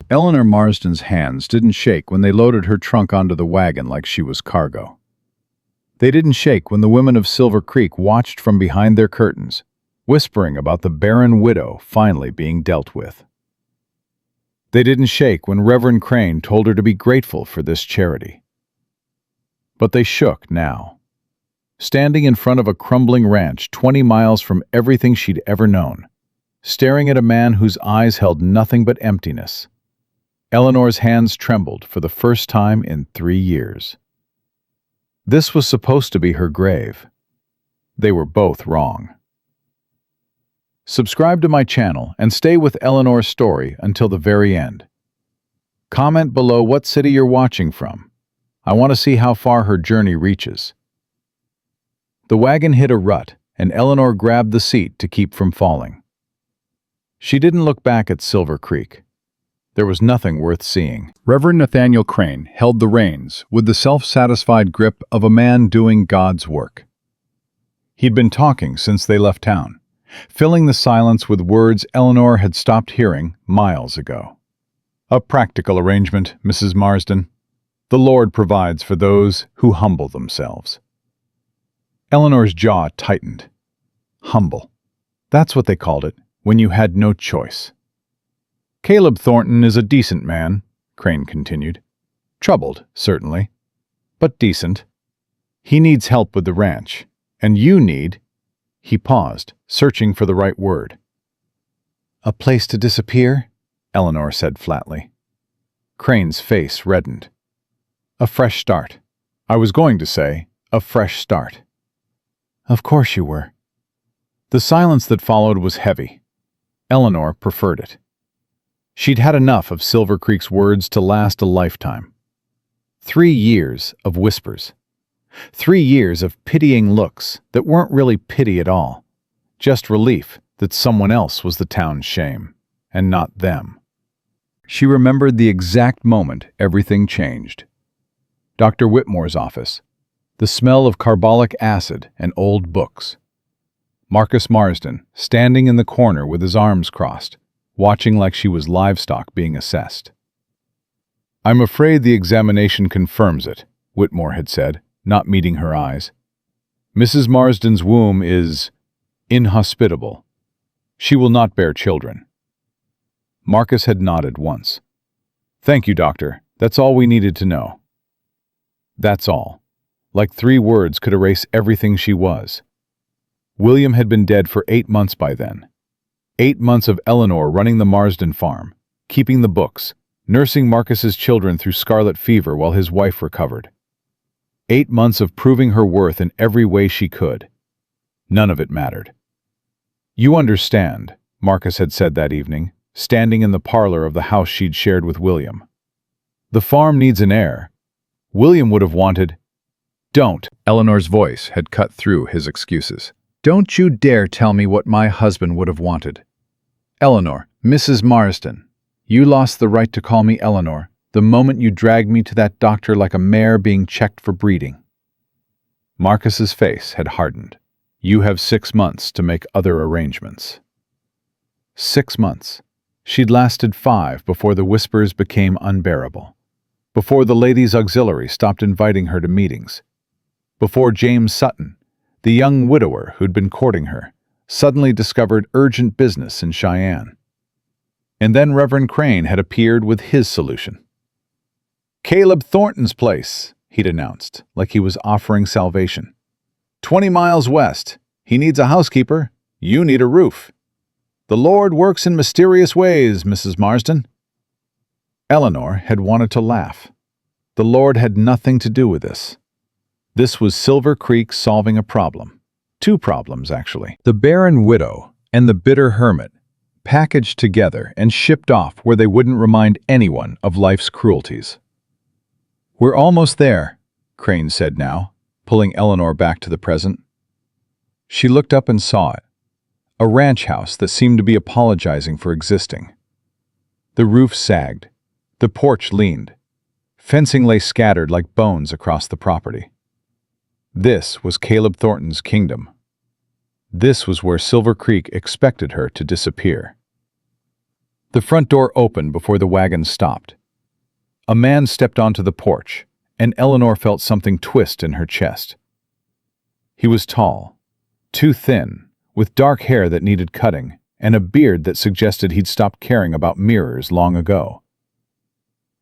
Eleanor Marsden's hands didn't shake when they loaded her trunk onto the wagon like she was cargo. They didn't shake when the women of Silver Creek watched from behind their curtains, whispering about the barren widow finally being dealt with. They didn't shake when Reverend Crane told her to be grateful for this charity. But they shook now, standing in front of a crumbling ranch 20 miles from everything she'd ever known, staring at a man whose eyes held nothing but emptiness. Eleanor's hands trembled for the first time in 3 years. This was supposed to be her grave. They were both wrong. Subscribe to my channel and stay with Eleanor's story until the very end. Comment below what city you're watching from. I want to see how far her journey reaches. The wagon hit a rut, and Eleanor grabbed the seat to keep from falling. She didn't look back at Silver Creek. There was nothing worth seeing. Reverend Nathaniel Crane held the reins with the self-satisfied grip of a man doing God's work. He'd been talking since they left town, filling the silence with words Eleanor had stopped hearing miles ago. "A practical arrangement, Mrs. Marsden. The Lord provides for those who humble themselves." Eleanor's jaw tightened. Humble. That's what they called it when you had no choice. "Caleb Thornton is a decent man," Crane continued. "Troubled, certainly, but decent. He needs help with the ranch, and you need—" He paused, searching for the right word. "A place to disappear?" Eleanor said flatly. Crane's face reddened. "A fresh start. I was going to say, a fresh start." "Of course you were." The silence that followed was heavy. Eleanor preferred it. She'd had enough of Silver Creek's words to last a lifetime. 3 years of whispers. 3 years of pitying looks that weren't really pity at all, just relief that someone else was the town's shame, and not them. She remembered the exact moment everything changed. Dr. Whitmore's office. The smell of carbolic acid and old books. Marcus Marsden, standing in the corner with his arms crossed, watching like she was livestock being assessed. "I'm afraid the examination confirms it," Whitmore had said, not meeting her eyes. "Mrs. Marsden's womb is inhospitable. She will not bear children." Marcus had nodded once. "Thank you, doctor. That's all we needed to know." That's all. Like 3 words could erase everything she was. William had been dead for 8 months by then. 8 months of Eleanor running the Marsden farm, keeping the books, nursing Marcus's children through scarlet fever while his wife recovered. 8 months of proving her worth in every way she could. None of it mattered. "You understand," Marcus had said that evening, standing in the parlor of the house she'd shared with William. "The farm needs an heir. William would have wanted—" "Don't," Eleanor's voice had cut through his excuses. "Don't you dare tell me what my husband would have wanted. Eleanor, Mrs. Marsden, you lost the right to call me Eleanor the moment you dragged me to that doctor like a mare being checked for breeding." Marcus's face had hardened. "You have 6 months to make other arrangements." 6 months. She'd lasted 5 before the whispers became unbearable. Before the ladies' auxiliary stopped inviting her to meetings. Before James Sutton, the young widower who'd been courting her, suddenly discovered urgent business in Cheyenne. And then Reverend Crane had appeared with his solution. "Caleb Thornton's place," he'd announced, like he was offering salvation. 20 miles west. He needs a housekeeper. You need a roof. The Lord works in mysterious ways, Mrs. Marsden." Eleanor had wanted to laugh. The Lord had nothing to do with this. This was Silver Creek solving a problem. 2 problems, actually. The barren widow and the bitter hermit, packaged together and shipped off where they wouldn't remind anyone of life's cruelties. "We're almost there," Crane said now, pulling Eleanor back to the present. She looked up and saw it. A ranch house that seemed to be apologizing for existing. The roof sagged. The porch leaned. Fencing lay scattered like bones across the property. This was Caleb Thornton's kingdom. This was where Silver Creek expected her to disappear. The front door opened before the wagon stopped. A man stepped onto the porch, and Eleanor felt something twist in her chest. He was tall, too thin, with dark hair that needed cutting, and a beard that suggested he'd stopped caring about mirrors long ago.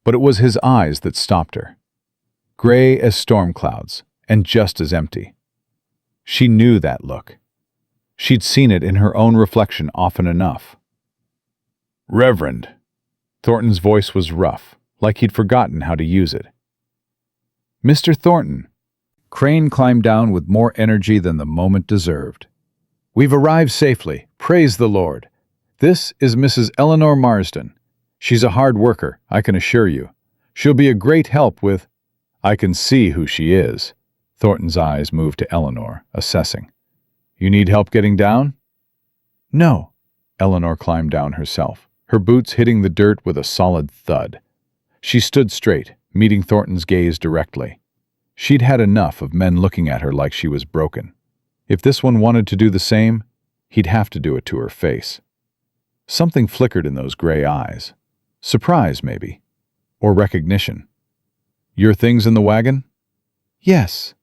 But it was his eyes that stopped her. Gray as storm clouds, and just as empty. She knew that look. She'd seen it in her own reflection often enough. "Reverend." Thornton's voice was rough, like he'd forgotten how to use it. "Mr. Thornton." Crane climbed down with more energy than the moment deserved. "We've arrived safely, praise the Lord. This is Mrs. Eleanor Marsden. She's a hard worker, I can assure you. She'll be a great help with—" "I can see who she is." Thornton's eyes moved to Eleanor, assessing. "You need help getting down?" "No." Eleanor climbed down herself, her boots hitting the dirt with a solid thud. She stood straight, meeting Thornton's gaze directly. She'd had enough of men looking at her like she was broken. If this one wanted to do the same, he'd have to do it to her face. Something flickered in those gray eyes. Surprise, maybe. Or recognition. "Your things in the wagon?" "Yes."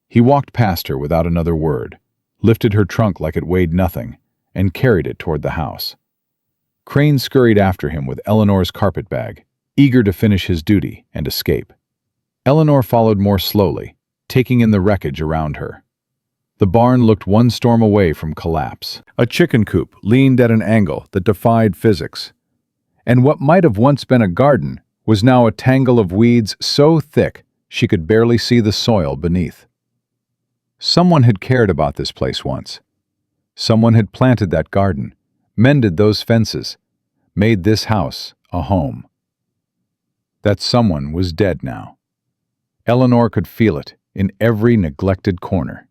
He walked past her without another word, lifted her trunk like it weighed nothing, and carried it toward the house. Crane scurried after him with Eleanor's carpet bag, eager to finish his duty and escape. Eleanor followed more slowly, taking in the wreckage around her. The barn looked one storm away from collapse. A chicken coop leaned at an angle that defied physics. And what might have once been a garden was now a tangle of weeds so thick she could barely see the soil beneath. Someone had cared about this place once. Someone had planted that garden, mended those fences, made this house a home. That someone was dead now. Eleanor could feel it in every neglected corner.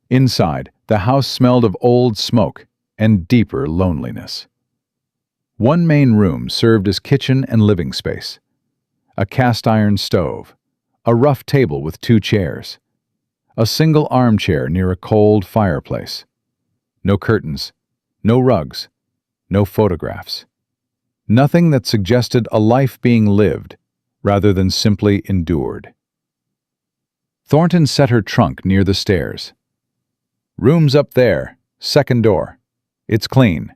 Inside, the house smelled of old smoke and deeper loneliness. One main room served as kitchen and living space. A cast-iron stove, a rough table with 2 chairs, a single armchair near a cold fireplace. No curtains, no rugs, no photographs. Nothing that suggested a life being lived rather than simply endured. Thornton set her trunk near the stairs. "Room's up there, second door. It's clean."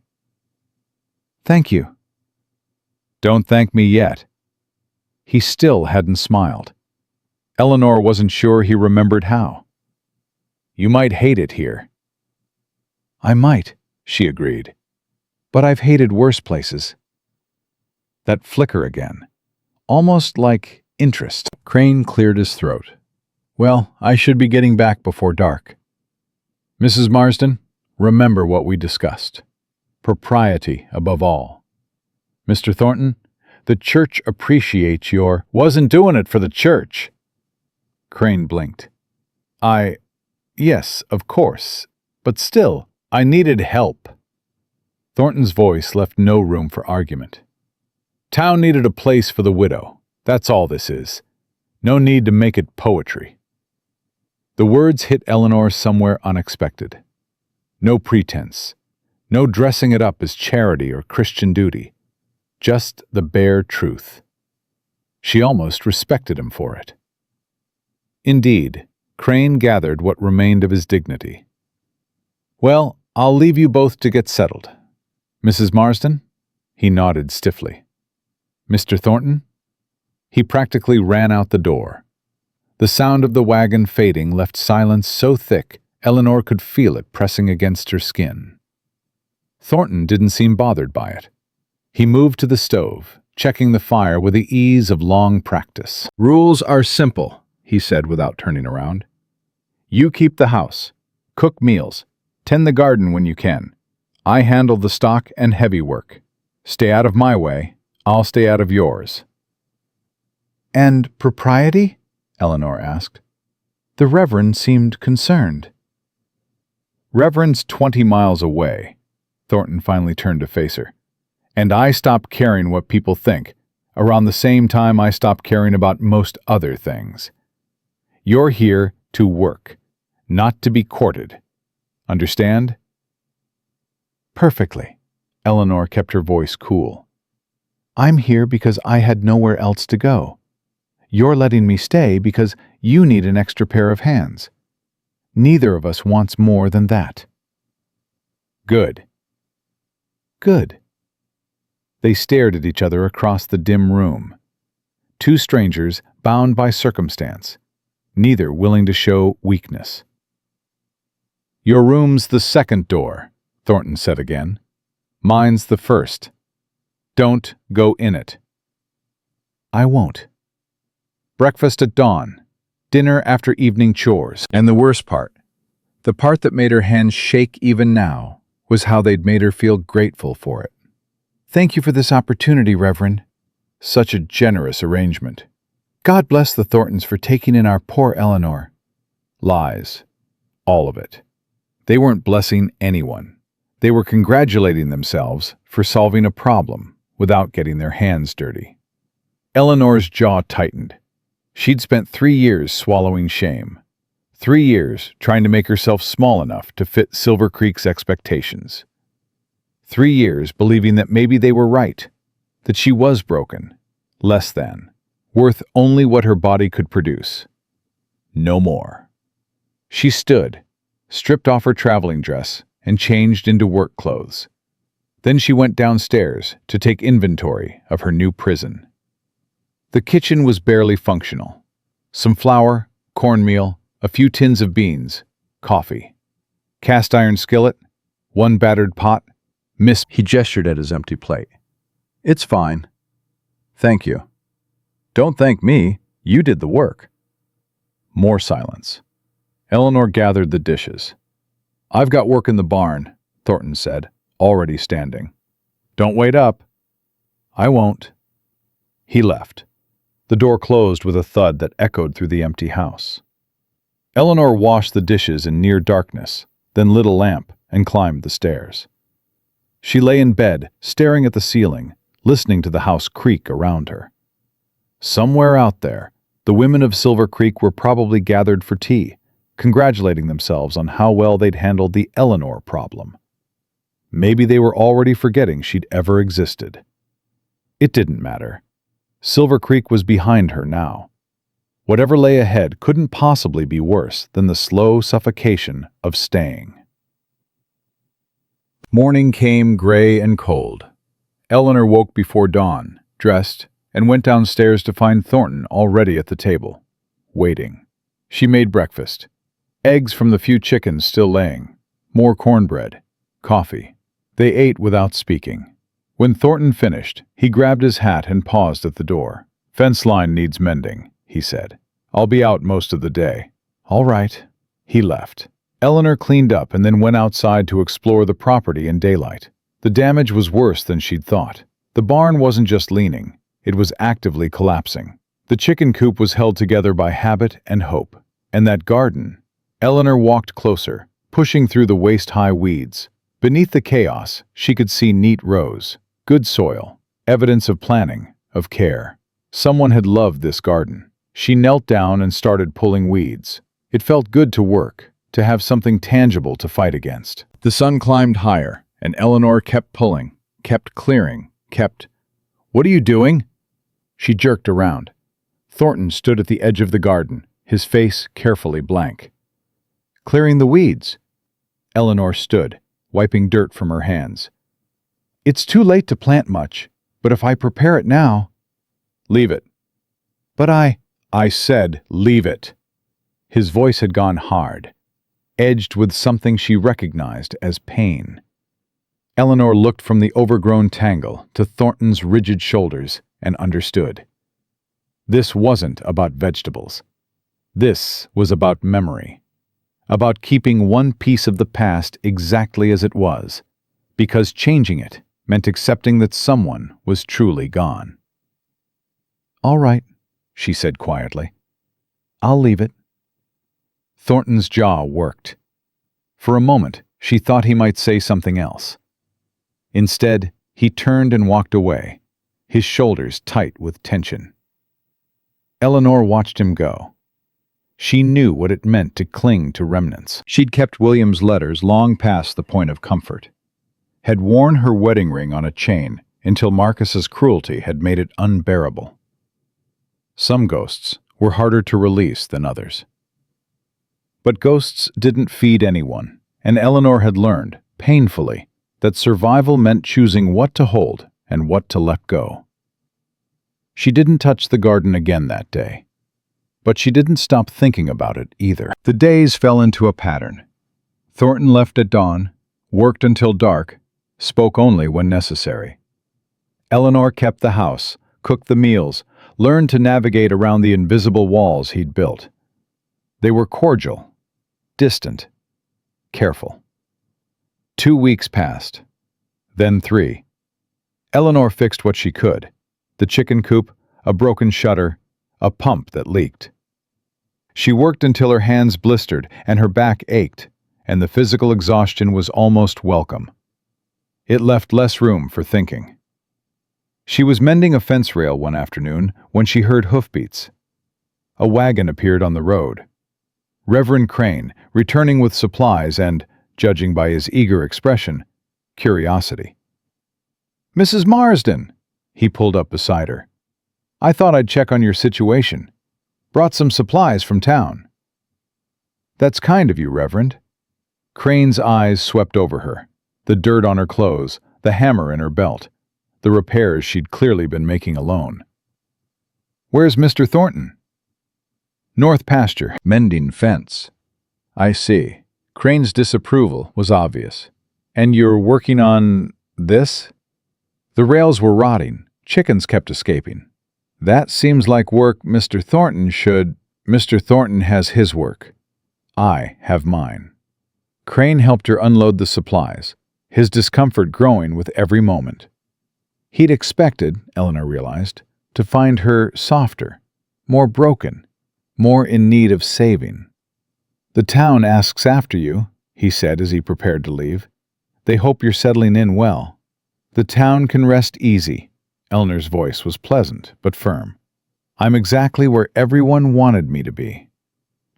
"Thank you." "Don't thank me yet." He still hadn't smiled. Eleanor wasn't sure he remembered how. "You might hate it here." "I might," she agreed. "But I've hated worse places." That flicker again. Almost like interest. Crane cleared his throat. "Well, I should be getting back before dark. Mrs. Marsden, remember what we discussed. Propriety above all. Mr. Thornton, the church appreciates your—" "Wasn't doing it for the church." Crane blinked. Yes, of course, but still, I needed help." Thornton's voice left no room for argument. "Town needed a place for the widow. That's all this is. No need to make it poetry." The words hit Eleanor somewhere unexpected. No pretense. No dressing it up as charity or Christian duty. Just the bare truth. She almost respected him for it. Indeed, Crane gathered what remained of his dignity. "Well, I'll leave you both to get settled. Mrs. Marsden?" He nodded stiffly. "Mr. Thornton?" He practically ran out the door. The sound of the wagon fading left silence so thick Eleanor could feel it pressing against her skin. Thornton didn't seem bothered by it. He moved to the stove, checking the fire with the ease of long practice. "Rules are simple," he said without turning around. "You keep the house, cook meals, tend the garden when you can. I handle the stock and heavy work. Stay out of my way, I'll stay out of yours." "And propriety?" Eleanor asked. The Reverend seemed concerned. "Reverend's 20 miles away." Thornton finally turned to face her. "And I stopped caring what people think, around the same time I stopped caring about most other things. You're here to work, not to be courted. Understand?" "Perfectly." Eleanor kept her voice cool. "I'm here because I had nowhere else to go. You're letting me stay because you need an extra pair of hands. Neither of us wants more than that." "Good." "Good." They stared at each other across the dim room. Two strangers bound by circumstance, neither willing to show weakness. "Your room's the second door," Thornton said again. "Mine's the first. Don't go in it." "I won't." Breakfast at dawn, dinner after evening chores, and the worst part, the part that made her hands shake even now, was how they'd made her feel grateful for it. "Thank you for this opportunity, Reverend." Such a generous arrangement. "God bless the Thorntons for taking in our poor Eleanor." Lies. All of it. They weren't blessing anyone. They were congratulating themselves for solving a problem without getting their hands dirty. Eleanor's jaw tightened. She'd spent 3 years swallowing shame. 3 years trying to make herself small enough to fit Silver Creek's expectations. 3 years believing that maybe they were right, that she was broken, less than, worth only what her body could produce. No more. She stood, stripped off her traveling dress, and changed into work clothes. Then she went downstairs to take inventory of her new prison. The kitchen was barely functional. Some flour, cornmeal, a few tins of beans, coffee. Cast iron skillet, one battered pot. He gestured at his empty plate. "It's fine. Thank you." "Don't thank me. You did the work." More silence. Eleanor gathered the dishes. "I've got work in the barn," Thornton said, already standing. "Don't wait up." "I won't." He left. The door closed with a thud that echoed through the empty house. Eleanor washed the dishes in near darkness, then lit a lamp and climbed the stairs. She lay in bed, staring at the ceiling, listening to the house creak around her. Somewhere out there, the women of Silver Creek were probably gathered for tea, congratulating themselves on how well they'd handled the Eleanor problem. Maybe they were already forgetting she'd ever existed. It didn't matter. Silver Creek was behind her now. Whatever lay ahead couldn't possibly be worse than the slow suffocation of staying. Morning came gray and cold. Eleanor woke before dawn, dressed, and went downstairs to find Thornton already at the table, waiting. She made breakfast. Eggs from the few chickens still laying, more cornbread, coffee. They ate without speaking. When Thornton finished, he grabbed his hat and paused at the door. "Fence line needs mending," he said. "I'll be out most of the day." "All right." He left. Eleanor cleaned up and then went outside to explore the property in daylight. The damage was worse than she'd thought. The barn wasn't just leaning, it was actively collapsing. The chicken coop was held together by habit and hope. And that garden. Eleanor walked closer, pushing through the waist-high weeds. Beneath the chaos, she could see neat rows, good soil, evidence of planning, of care. Someone had loved this garden. She knelt down and started pulling weeds. It felt good to work, to have something tangible to fight against. The sun climbed higher, and Eleanor kept pulling, kept clearing, "What are you doing?" She jerked around. Thornton stood at the edge of the garden, his face carefully blank. "Clearing the weeds." Eleanor stood, wiping dirt from her hands. "It's too late to plant much, but if I prepare it now—" "Leave it." "But I said leave it." His voice had gone hard, edged with something she recognized as pain. Eleanor looked from the overgrown tangle to Thornton's rigid shoulders and understood. This wasn't about vegetables. This was about memory. About keeping one piece of the past exactly as it was, because changing it meant accepting that someone was truly gone. "All right," she said quietly. "I'll leave it." Thornton's jaw worked. For a moment, she thought he might say something else. Instead, he turned and walked away, his shoulders tight with tension. Eleanor watched him go. She knew what it meant to cling to remnants. She'd kept William's letters long past the point of comfort. had worn her wedding ring on a chain until Marcus's cruelty had made it unbearable. Some ghosts were harder to release than others. But ghosts didn't feed anyone, and Eleanor had learned, painfully, that survival meant choosing what to hold and what to let go. She didn't touch the garden again that day, but she didn't stop thinking about it either. The days fell into a pattern. Thornton left at dawn, worked until dark, spoke only when necessary. Eleanor kept the house, cooked the meals, learned to navigate around the invisible walls he'd built. They were cordial, distant, careful. 2 weeks passed, then 3. Eleanor fixed what she could: the chicken coop, a broken shutter, a pump that leaked. She worked until her hands blistered and her back ached, and the physical exhaustion was almost welcome. It left less room for thinking. She was mending a fence rail one afternoon when she heard hoofbeats. A wagon appeared on the road. Reverend Crane, returning with supplies and, judging by his eager expression, curiosity. "Mrs. Marsden!" He pulled up beside her. "I thought I'd check on your situation. Brought some supplies from town." "That's kind of you, Reverend." Crane's eyes swept over her, the dirt on her clothes, the hammer in her belt, the repairs she'd clearly been making alone. "Where's Mr. Thornton?" "North pasture, mending fence." "I see." Crane's disapproval was obvious. "And you're working on this?" "The rails were rotting. Chickens kept escaping." "That seems like work Mr. Thornton should—" "Mr. Thornton has his work. I have mine." Crane helped her unload the supplies, his discomfort growing with every moment. He'd expected, Eleanor realized, to find her softer, more broken, more in need of saving. "The town asks after you," he said as he prepared to leave. "They hope you're settling in well." "The town can rest easy." Eleanor's voice was pleasant but firm. "I'm exactly where everyone wanted me to be."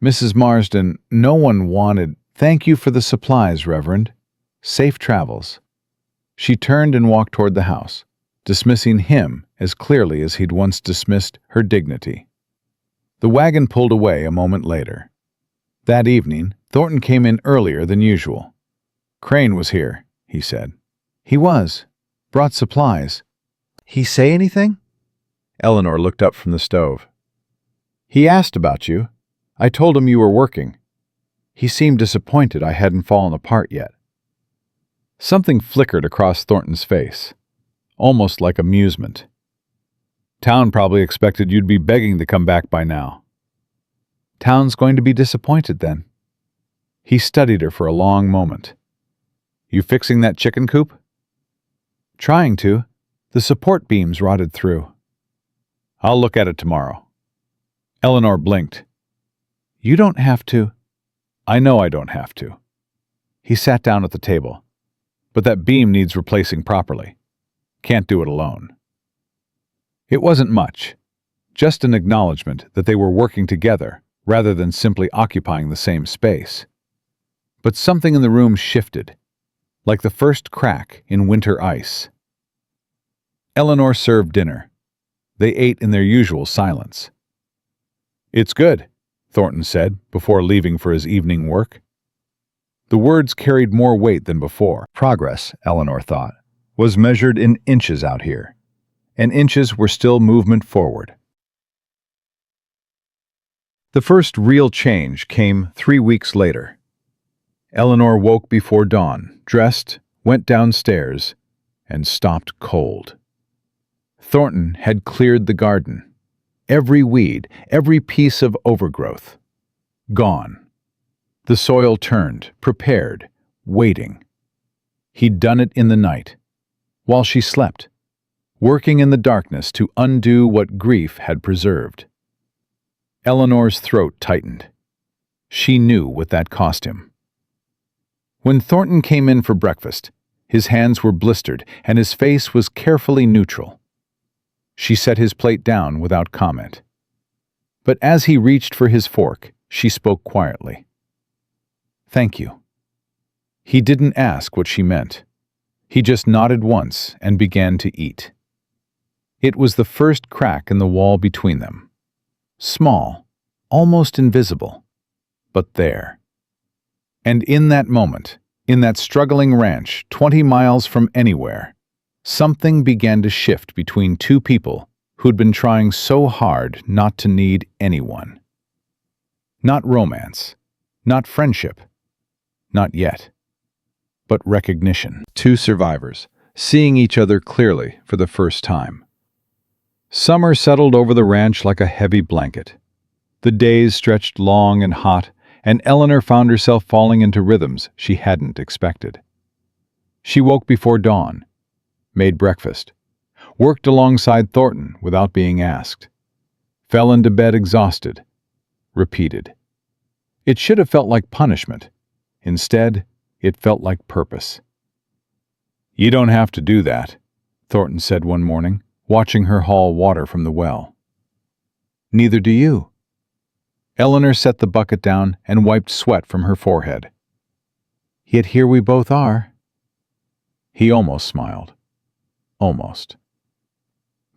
"Mrs. Marsden, no one wanted—" "Thank you for the supplies, Reverend. Safe travels." She turned and walked toward the house, dismissing him as clearly as he'd once dismissed her dignity. The wagon pulled away a moment later. That evening, Thornton came in earlier than usual. "Crane was here," he said. "He was. Brought supplies." "He say anything?" Eleanor looked up from the stove. "He asked about you. I told him you were working. He seemed disappointed I hadn't fallen apart yet." Something flickered across Thornton's face, almost like amusement. "Town probably expected you'd be begging to come back by now." "Town's going to be disappointed then." He studied her for a long moment. "You fixing that chicken coop?" "Trying to. The support beams rotted through." "I'll look at it tomorrow." Eleanor blinked. "You don't have to." "I know I don't have to." He sat down at the table. "But that beam needs replacing properly. Can't do it alone." It wasn't much, just an acknowledgement that they were working together rather than simply occupying the same space. But something in the room shifted, like the first crack in winter ice. Eleanor served dinner. They ate in their usual silence. "It's good," Thornton said before leaving for his evening work. The words carried more weight than before. Progress, Eleanor thought, was measured in inches out here, and inches were still movement forward. The first real change came 3 weeks later. Eleanor woke before dawn, dressed, went downstairs, and stopped cold. Thornton had cleared the garden. Every weed, every piece of overgrowth. Gone. The soil turned, prepared, waiting. He'd done it in the night, while she slept, working in the darkness to undo what grief had preserved. Eleanor's throat tightened. She knew what that cost him. When Thornton came in for breakfast, his hands were blistered and his face was carefully neutral. She set his plate down without comment. But as he reached for his fork, she spoke quietly. "Thank you." He didn't ask what she meant. He just nodded once and began to eat. It was the first crack in the wall between them. Small, almost invisible, but there. And in that moment, in that struggling ranch 20 miles from anywhere, something began to shift between two people who'd been trying so hard not to need anyone. Not romance, not friendship, not yet, but recognition. Two survivors, seeing each other clearly for the first time. Summer settled over the ranch like a heavy blanket. The days stretched long and hot, and Eleanor found herself falling into rhythms she hadn't expected. She woke before dawn, made breakfast, worked alongside Thornton without being asked, fell into bed exhausted, repeated. It should have felt like punishment. Instead, it felt like purpose. "You don't have to do that," Thornton said one morning, watching her haul water from the well. "Neither do you." Eleanor set the bucket down and wiped sweat from her forehead. "Yet here we both are." He almost smiled. Almost.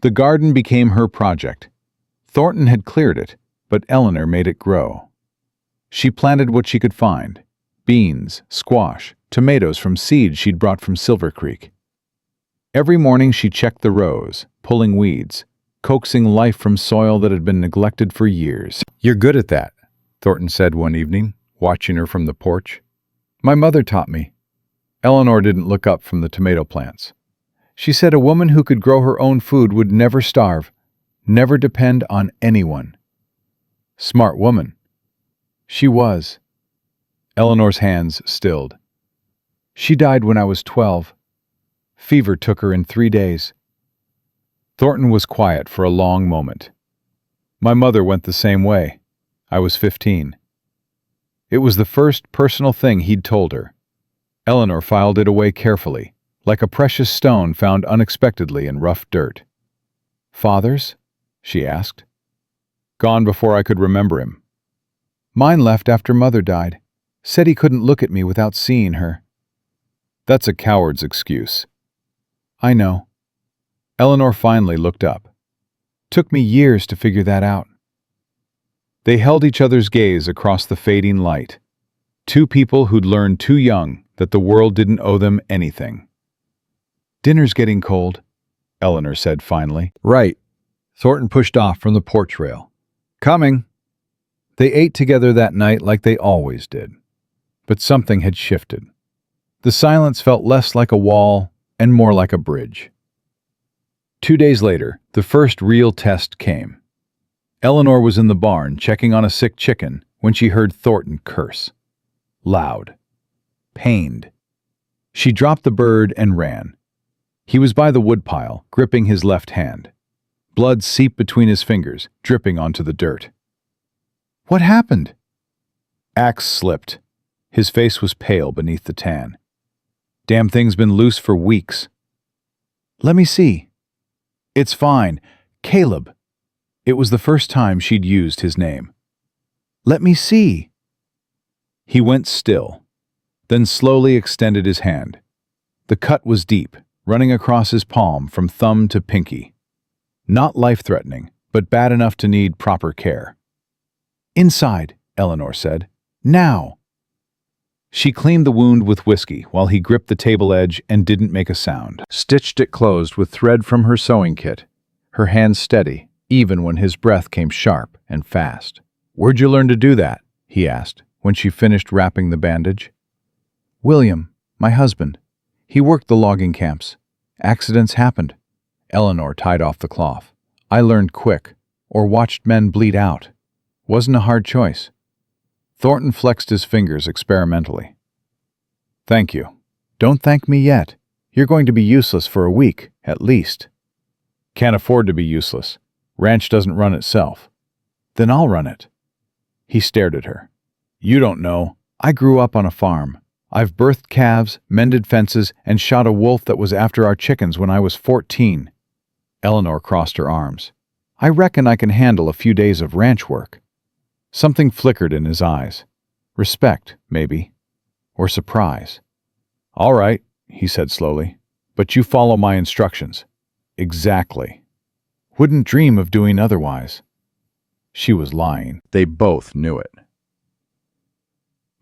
The garden became her project. Thornton had cleared it, but Eleanor made it grow. She planted what she could find: beans, squash, tomatoes from seeds she'd brought from Silver Creek. Every morning she checked the rows, pulling weeds, coaxing life from soil that had been neglected for years. "You're good at that," Thornton said one evening, watching her from the porch. "My mother taught me." Eleanor didn't look up from the tomato plants. She said a woman who could grow her own food would never starve, never depend on anyone. Smart woman. She was. Eleanor's hands stilled. "She died when I was 12. Fever took her in 3 days." Thornton was quiet for a long moment. "My mother went the same way. I was 15. It was the first personal thing he'd told her. Eleanor filed it away carefully, like a precious stone found unexpectedly in rough dirt. "Father's?" she asked. "Gone before I could remember him. Mine left after Mother died. Said he couldn't look at me without seeing her." "That's a coward's excuse." "I know." Eleanor finally looked up. "Took me years to figure that out." They held each other's gaze across the fading light. Two people who'd learned too young that the world didn't owe them anything. "Dinner's getting cold," Eleanor said finally. "Right." Thornton pushed off from the porch rail. "Coming." They ate together that night like they always did. But something had shifted. The silence felt less like a wall and more like a bridge. 2 days later, the first real test came. Eleanor was in the barn checking on a sick chicken when she heard Thornton curse. Loud. Pained. She dropped the bird and ran. He was by the woodpile, gripping his left hand. Blood seeped between his fingers, dripping onto the dirt. "What happened?" Axe slipped. His face was pale beneath the tan. "Damn thing's been loose for weeks." "Let me see." "It's fine. Caleb." It was the first time she'd used his name. "Let me see." He went still, then slowly extended his hand. The cut was deep, running across his palm from thumb to pinky. Not life-threatening, but bad enough to need proper care. "Inside," Eleanor said. "Now." She cleaned the wound with whiskey while he gripped the table edge and didn't make a sound. Stitched it closed with thread from her sewing kit, her hands steady, even when his breath came sharp and fast. "Where'd you learn to do that?" he asked, when she finished wrapping the bandage. "William, my husband. He worked the logging camps. Accidents happened." Eleanor tied off the cloth. "I learned quick, or watched men bleed out. Wasn't a hard choice." Thornton flexed his fingers experimentally. "Thank you." "Don't thank me yet. You're going to be useless for a week, at least." "Can't afford to be useless. Ranch doesn't run itself." "Then I'll run it." He stared at her. "You don't know. I grew up on a farm. I've birthed calves, mended fences, and shot a wolf that was after our chickens when I was 14. Eleanor crossed her arms. "I reckon I can handle a few days of ranch work." Something flickered in his eyes. Respect, maybe. Or surprise. "All right," he said slowly. But you follow my instructions. Exactly. Wouldn't dream of doing otherwise. She was lying. They both knew it.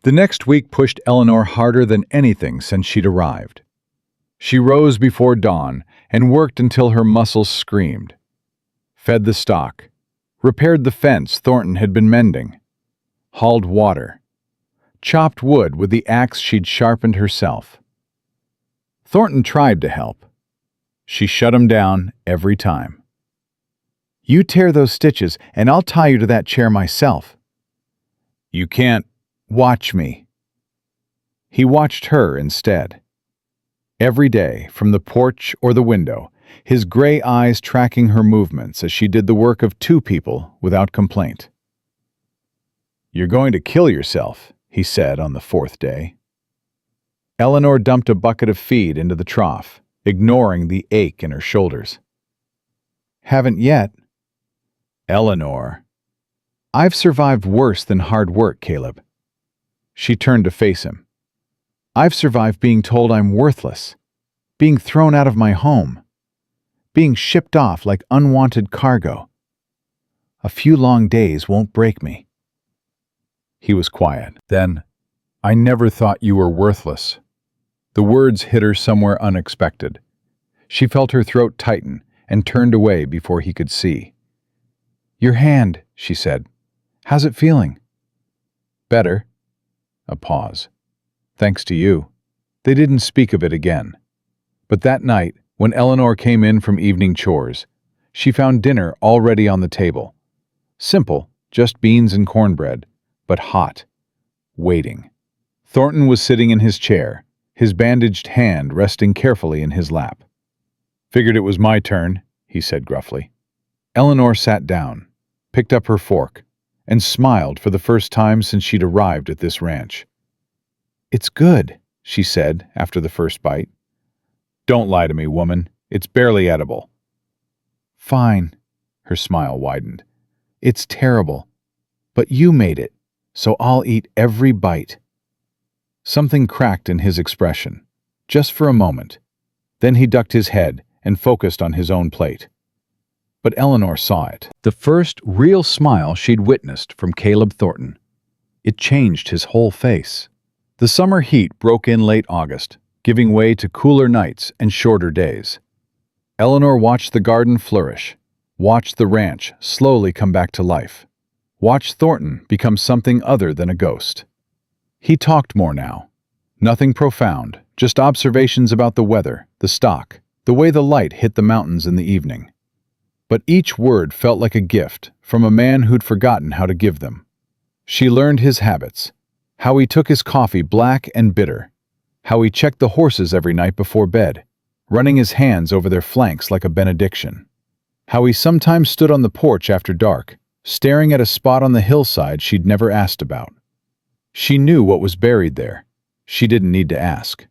The next week pushed Eleanor harder than anything since she'd arrived. She rose before dawn and worked until her muscles screamed. Fed the stock, repaired the fence Thornton had been mending, hauled water, chopped wood with the axe she'd sharpened herself. Thornton tried to help. She shut him down every time. "You tear those stitches, and I'll tie you to that chair myself." "You can't. Watch me." He watched her instead. Every day, from the porch or the window, his gray eyes tracking her movements as she did the work of two people without complaint. "You're going to kill yourself," he said on the fourth day. Eleanor dumped a bucket of feed into the trough, ignoring the ache in her shoulders. "Haven't yet." "Eleanor." "I've survived worse than hard work, Caleb." She turned to face him. "I've survived being told I'm worthless, being thrown out of my home, being shipped off like unwanted cargo. A few long days won't break me." He was quiet. Then, "I never thought you were worthless." The words hit her somewhere unexpected. She felt her throat tighten and turned away before he could see. "Your hand," she said. "How's it feeling?" "Better." A pause. "Thanks to you." They didn't speak of it again. But that night, when Eleanor came in from evening chores, she found dinner already on the table. Simple, just beans and cornbread, but hot, waiting. Thornton was sitting in his chair, his bandaged hand resting carefully in his lap. "Figured it was my turn," he said gruffly. Eleanor sat down, picked up her fork, and smiled for the first time since she'd arrived at this ranch. "It's good," she said after the first bite. "Don't lie to me, woman. It's barely edible." "Fine." Her smile widened. "It's terrible. But you made it, so I'll eat every bite." Something cracked in his expression, just for a moment. Then he ducked his head and focused on his own plate. But Eleanor saw it. The first real smile she'd witnessed from Caleb Thornton. It changed his whole face. The summer heat broke in late August, giving way to cooler nights and shorter days. Eleanor watched the garden flourish, watched the ranch slowly come back to life, watched Thornton become something other than a ghost. He talked more now. Nothing profound, just observations about the weather, the stock, the way the light hit the mountains in the evening. But each word felt like a gift from a man who'd forgotten how to give them. She learned his habits, how he took his coffee black and bitter, how he checked the horses every night before bed, running his hands over their flanks like a benediction, how he sometimes stood on the porch after dark, staring at a spot on the hillside she'd never asked about. She knew what was buried there. She didn't need to ask.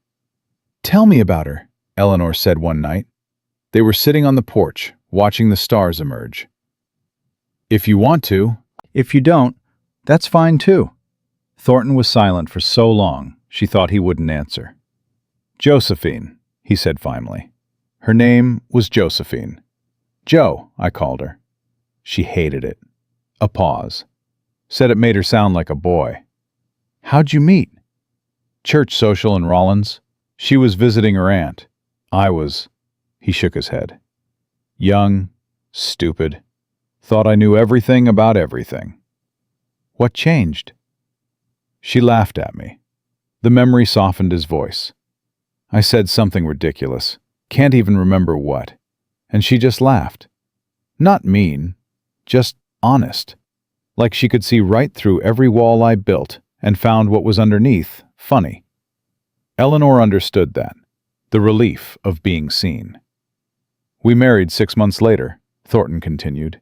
"Tell me about her," Eleanor said one night. They were sitting on the porch, watching the stars emerge. "If you want to. If you don't, that's fine too." Thornton was silent for so long, she thought he wouldn't answer. "Josephine," he said finally. "Her name was Josephine. Joe, I called her." She hated it. A pause. Said it made her sound like a boy. "How'd you meet?" "Church social in Rollins. She was visiting her aunt. I was..." He shook his head. "Young, stupid. Thought I knew everything about everything." "What changed?" She laughed at me. The memory softened his voice. I said something ridiculous, can't even remember what, and she just laughed. Not mean, just honest. Like she could see right through every wall I built and found what was underneath funny. Eleanor understood that, the relief of being seen. "We married 6 months later," Thornton continued.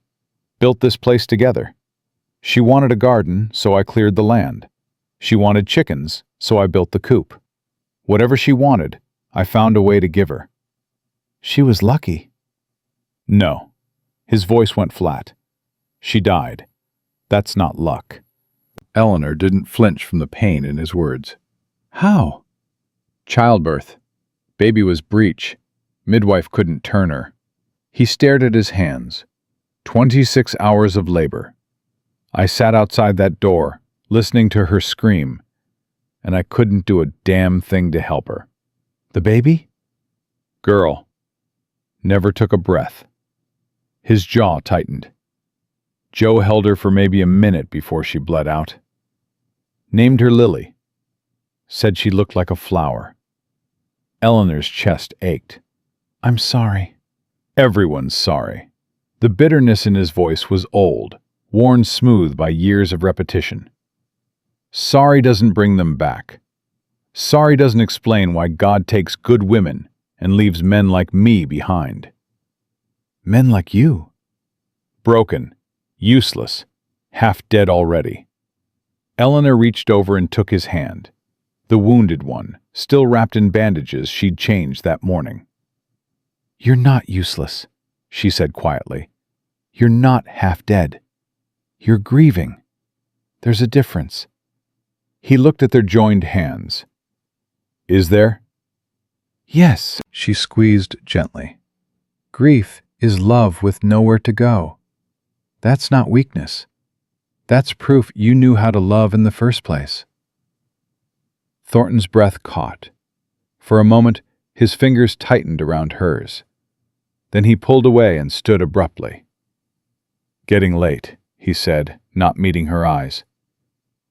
"Built this place together. She wanted a garden, so I cleared the land. She wanted chickens, so I built the coop. Whatever she wanted, I found a way to give her." "She was lucky." "No." His voice went flat. "She died. That's not luck." Eleanor didn't flinch from the pain in his words. "How?" "Childbirth. Baby was breech. Midwife couldn't turn her. He stared at his hands. 26 hours of labor. I sat outside that door, listening to her scream, and I couldn't do a damn thing to help her. The baby? Girl. Never took a breath. His jaw tightened. Joe held her for maybe a minute before she bled out. Named her Lily. Said she looked like a flower. Eleanor's chest ached. I'm sorry. Everyone's sorry. The bitterness in his voice was old, worn smooth by years of repetition. Sorry doesn't bring them back. Sorry doesn't explain why God takes good women and leaves men like me behind. Men like you? Broken, useless, half dead already. Eleanor reached over and took his hand, the wounded one, still wrapped in bandages she'd changed that morning. You're not useless, she said quietly. You're not half dead. You're grieving. There's a difference. He looked at their joined hands. Is there? Yes, she squeezed gently. Grief is love with nowhere to go. That's not weakness. That's proof you knew how to love in the first place. Thornton's breath caught. For a moment, his fingers tightened around hers. Then he pulled away and stood abruptly. Getting late, he said, not meeting her eyes.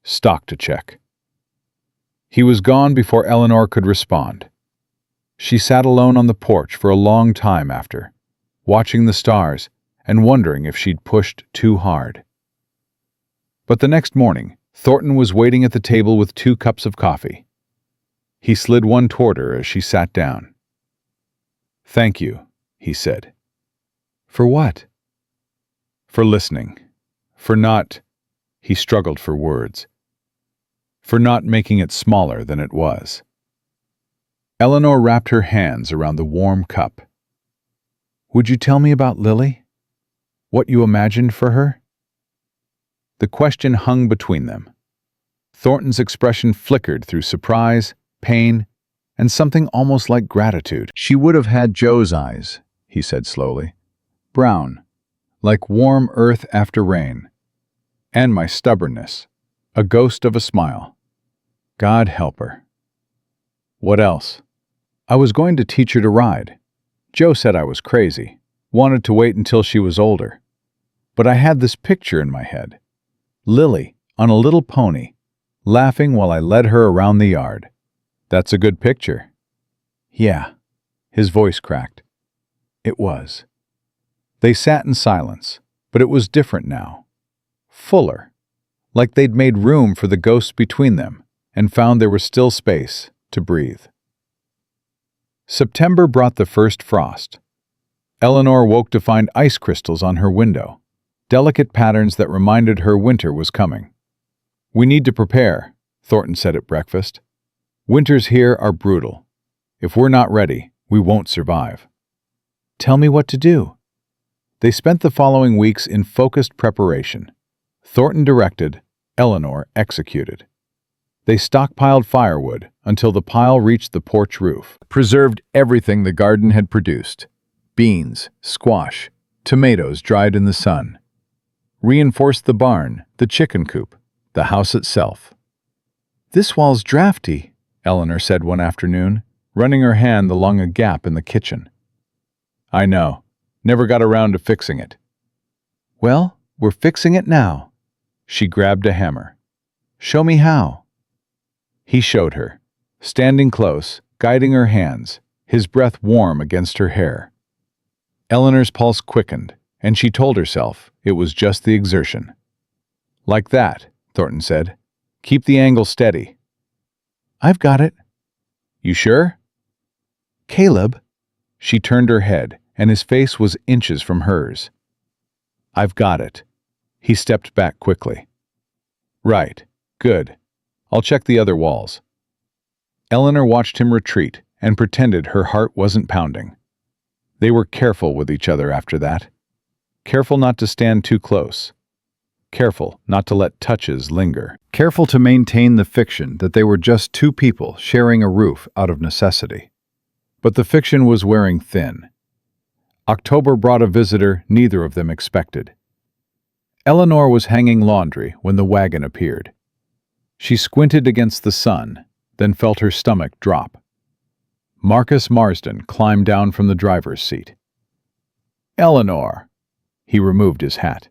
Stock to check. He was gone before Eleanor could respond. She sat alone on the porch for a long time after, watching the stars and wondering if she'd pushed too hard. But the next morning, Thornton was waiting at the table with 2 cups of coffee. He slid one toward her as she sat down. Thank you, he said. For what? For listening. For not... He struggled for words. For not making it smaller than it was. Eleanor wrapped her hands around the warm cup. Would you tell me about Lily? What you imagined for her? The question hung between them. Thornton's expression flickered through surprise, pain, and something almost like gratitude. She would have had Joe's eyes, he said slowly. Brown, like warm earth after rain. And my stubbornness, a ghost of a smile. God help her. What else? I was going to teach her to ride. Joe said I was crazy, wanted to wait until she was older. But I had this picture in my head. Lily, on a little pony, laughing while I led her around the yard. That's a good picture. Yeah. His voice cracked. It was. They sat in silence, but it was different now. Fuller. Like they'd made room for the ghosts between them and found there was still space to breathe. September brought the first frost. Eleanor woke to find ice crystals on her window, delicate patterns that reminded her winter was coming. We need to prepare, Thornton said at breakfast. Winters here are brutal. If we're not ready, we won't survive. Tell me what to do. They spent the following weeks in focused preparation. Thornton directed, Eleanor executed. They stockpiled firewood until the pile reached the porch roof, preserved everything the garden had produced. Beans, squash, tomatoes dried in the sun. Reinforced the barn, the chicken coop, the house itself. This wall's drafty, Eleanor said one afternoon, running her hand along a gap in the kitchen. I know. Never got around to fixing it. Well, we're fixing it now. She grabbed a hammer. Show me how. He showed her, standing close, guiding her hands, his breath warm against her hair. Eleanor's pulse quickened, and she told herself it was just the exertion. Like that, Thornton said. Keep the angle steady. I've got it. You sure? Caleb. She turned her head, and his face was inches from hers. I've got it. He stepped back quickly. Right. Good. I'll check the other walls. Eleanor watched him retreat and pretended her heart wasn't pounding. They were careful with each other after that. Careful not to stand too close. Careful not to let touches linger. Careful to maintain the fiction that they were just 2 people sharing a roof out of necessity. But the fiction was wearing thin. October brought a visitor neither of them expected. Eleanor was hanging laundry when the wagon appeared. She squinted against the sun, then felt her stomach drop. Marcus Marsden climbed down from the driver's seat. "Eleanor." He removed his hat.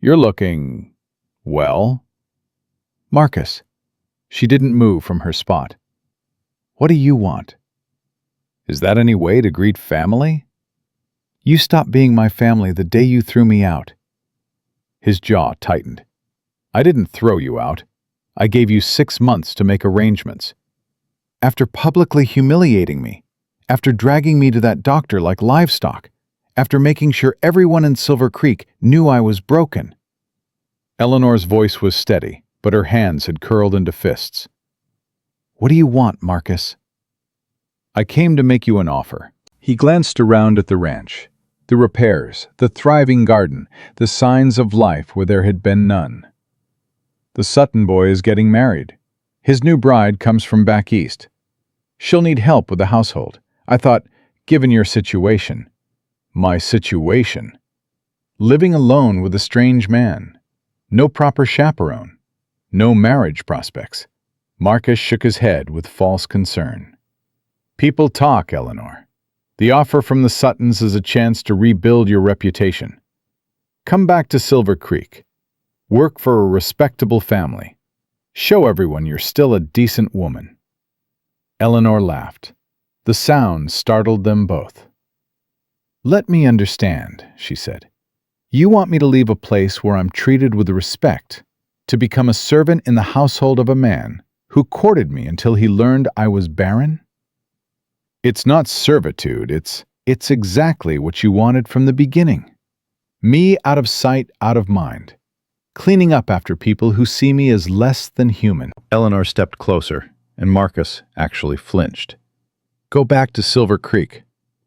"You're looking... well?" "Marcus." She didn't move from her spot. "What do you want?" "Is that any way to greet family?" "You stopped being my family the day you threw me out." His jaw tightened. "I didn't throw you out. I gave you 6 months to make arrangements." "After publicly humiliating me, after dragging me to that doctor like livestock, after making sure everyone in Silver Creek knew I was broken." Eleanor's voice was steady, but her hands had curled into fists. "What do you want, Marcus?" "I came to make you an offer." He glanced around at the ranch, the repairs, the thriving garden, the signs of life where there had been none. "The Sutton boy is getting married. His new bride comes from back east. She'll need help with the household. I thought, given your situation..." "My situation?" "Living alone with a strange man. No proper chaperone. No marriage prospects." Marcus shook his head with false concern. "People talk, Eleanor. The offer from the Suttons is a chance to rebuild your reputation. Come back to Silver Creek. Work for a respectable family. Show everyone you're still a decent woman." Eleanor laughed. The sound startled them both. "Let me understand," she said. "You want me to leave a place where I'm treated with respect, to become a servant in the household of a man who courted me until he learned I was barren?" "It's not servitude, it's exactly what you wanted from the beginning. Me out of sight, out of mind. Cleaning up after people who see me as less than human." Eleanor stepped closer, and Marcus actually flinched. "Go back to Silver Creek.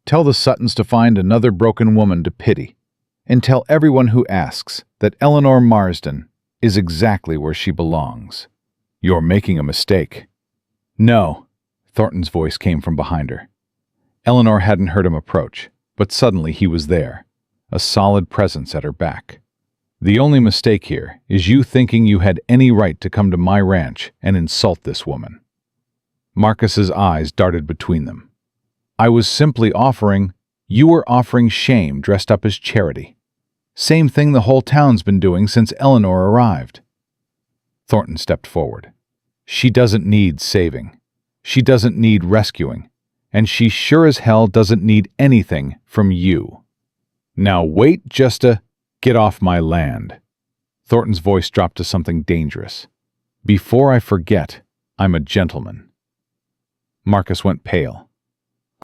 Tell the Suttons to find another broken woman to pity, and tell everyone who asks that Eleanor Marsden is exactly where she belongs. You're making a mistake." "No," Thornton's voice came from behind her. Eleanor hadn't heard him approach, but suddenly he was there, a solid presence at her back. "The only mistake here is you thinking you had any right to come to my ranch and insult this woman." Marcus's eyes darted between them. "I was simply offering... You were offering shame dressed up as charity. Same thing the whole town's been doing since Eleanor arrived." Thornton stepped forward. "She doesn't need saving. She doesn't need rescuing. And she sure as hell doesn't need anything from you. Now wait just a... Get off my land." Thornton's voice dropped to something dangerous. "Before I forget, I'm a gentleman." Marcus went pale.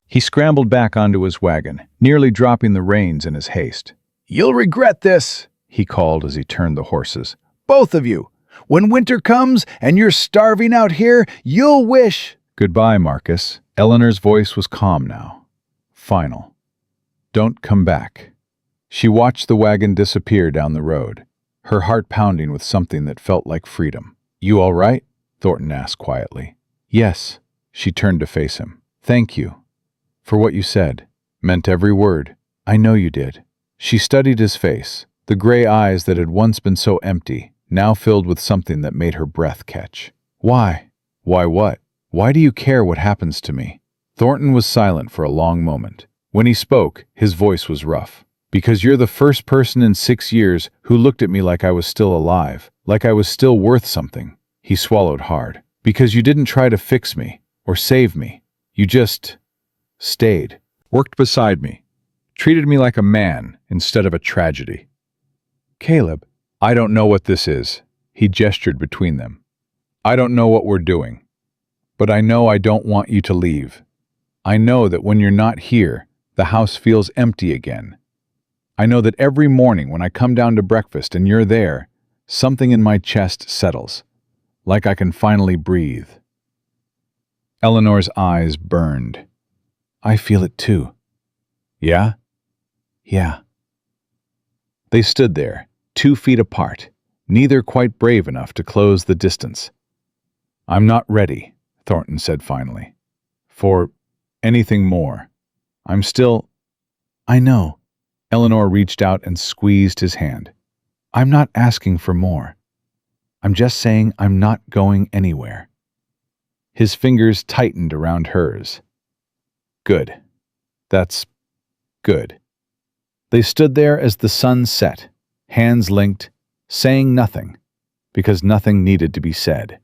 He scrambled back onto his wagon, nearly dropping the reins in his haste. "You'll regret this," he called as he turned the horses. "Both of you. When winter comes and you're starving out here, you'll wish..." "Goodbye, Marcus." Eleanor's voice was calm now. Final. "Don't come back." She watched the wagon disappear down the road, her heart pounding with something that felt like freedom. "You all right?" Thornton asked quietly. "Yes." She turned to face him. "Thank you for what you said. Meant every word. I know you did." She studied his face, the gray eyes that had once been so empty, now filled with something that made her breath catch. "Why?" "Why what? Why do you care what happens to me?" Thornton was silent for a long moment. When he spoke, his voice was rough. "Because you're the first person in 6 years who looked at me like I was still alive, like I was still worth something." He swallowed hard. "Because you didn't try to fix me or save me. You just stayed, worked beside me, treated me like a man instead of a tragedy." "Caleb." "I don't know what this is." He gestured between them. "I don't know what we're doing. But I know I don't want you to leave. I know that when you're not here, the house feels empty again. I know that every morning when I come down to breakfast and you're there, something in my chest settles, like I can finally breathe." Eleanor's eyes burned. "I feel it too." "Yeah?" "Yeah." They stood there, 2 feet apart, neither quite brave enough to close the distance. "I'm not ready," Thornton said finally. For anything more. I'm still... I know. Eleanor reached out and squeezed his hand. I'm not asking for more. I'm just saying I'm not going anywhere. His fingers tightened around hers. Good. That's good. They stood there as the sun set, hands linked, saying nothing, because nothing needed to be said.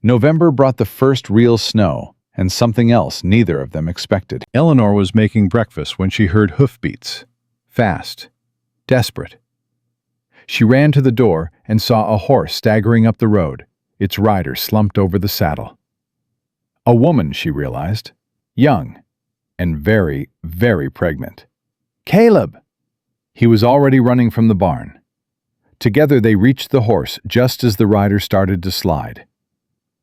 November brought the first real snow, and something else neither of them expected. Eleanor was making breakfast when she heard hoofbeats. Fast. Desperate. She ran to the door and saw a horse staggering up the road, its rider slumped over the saddle. A woman, she realized, young, and very, very pregnant. Caleb! He was already running from the barn. Together they reached the horse just as the rider started to slide.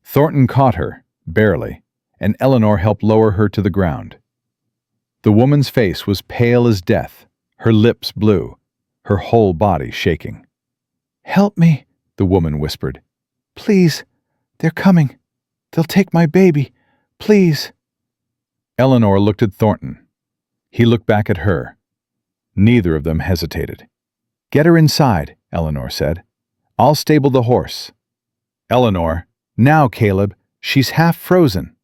Thornton caught her, barely, and Eleanor helped lower her to the ground. The woman's face was pale as death, her lips blue, her whole body shaking. "Help me," the woman whispered. "Please, they're coming. They'll take my baby. Please." Eleanor looked at Thornton. He looked back at her. Neither of them hesitated. "Get her inside," Eleanor said. "I'll stable the horse." "Eleanor, now, Caleb, she's half frozen."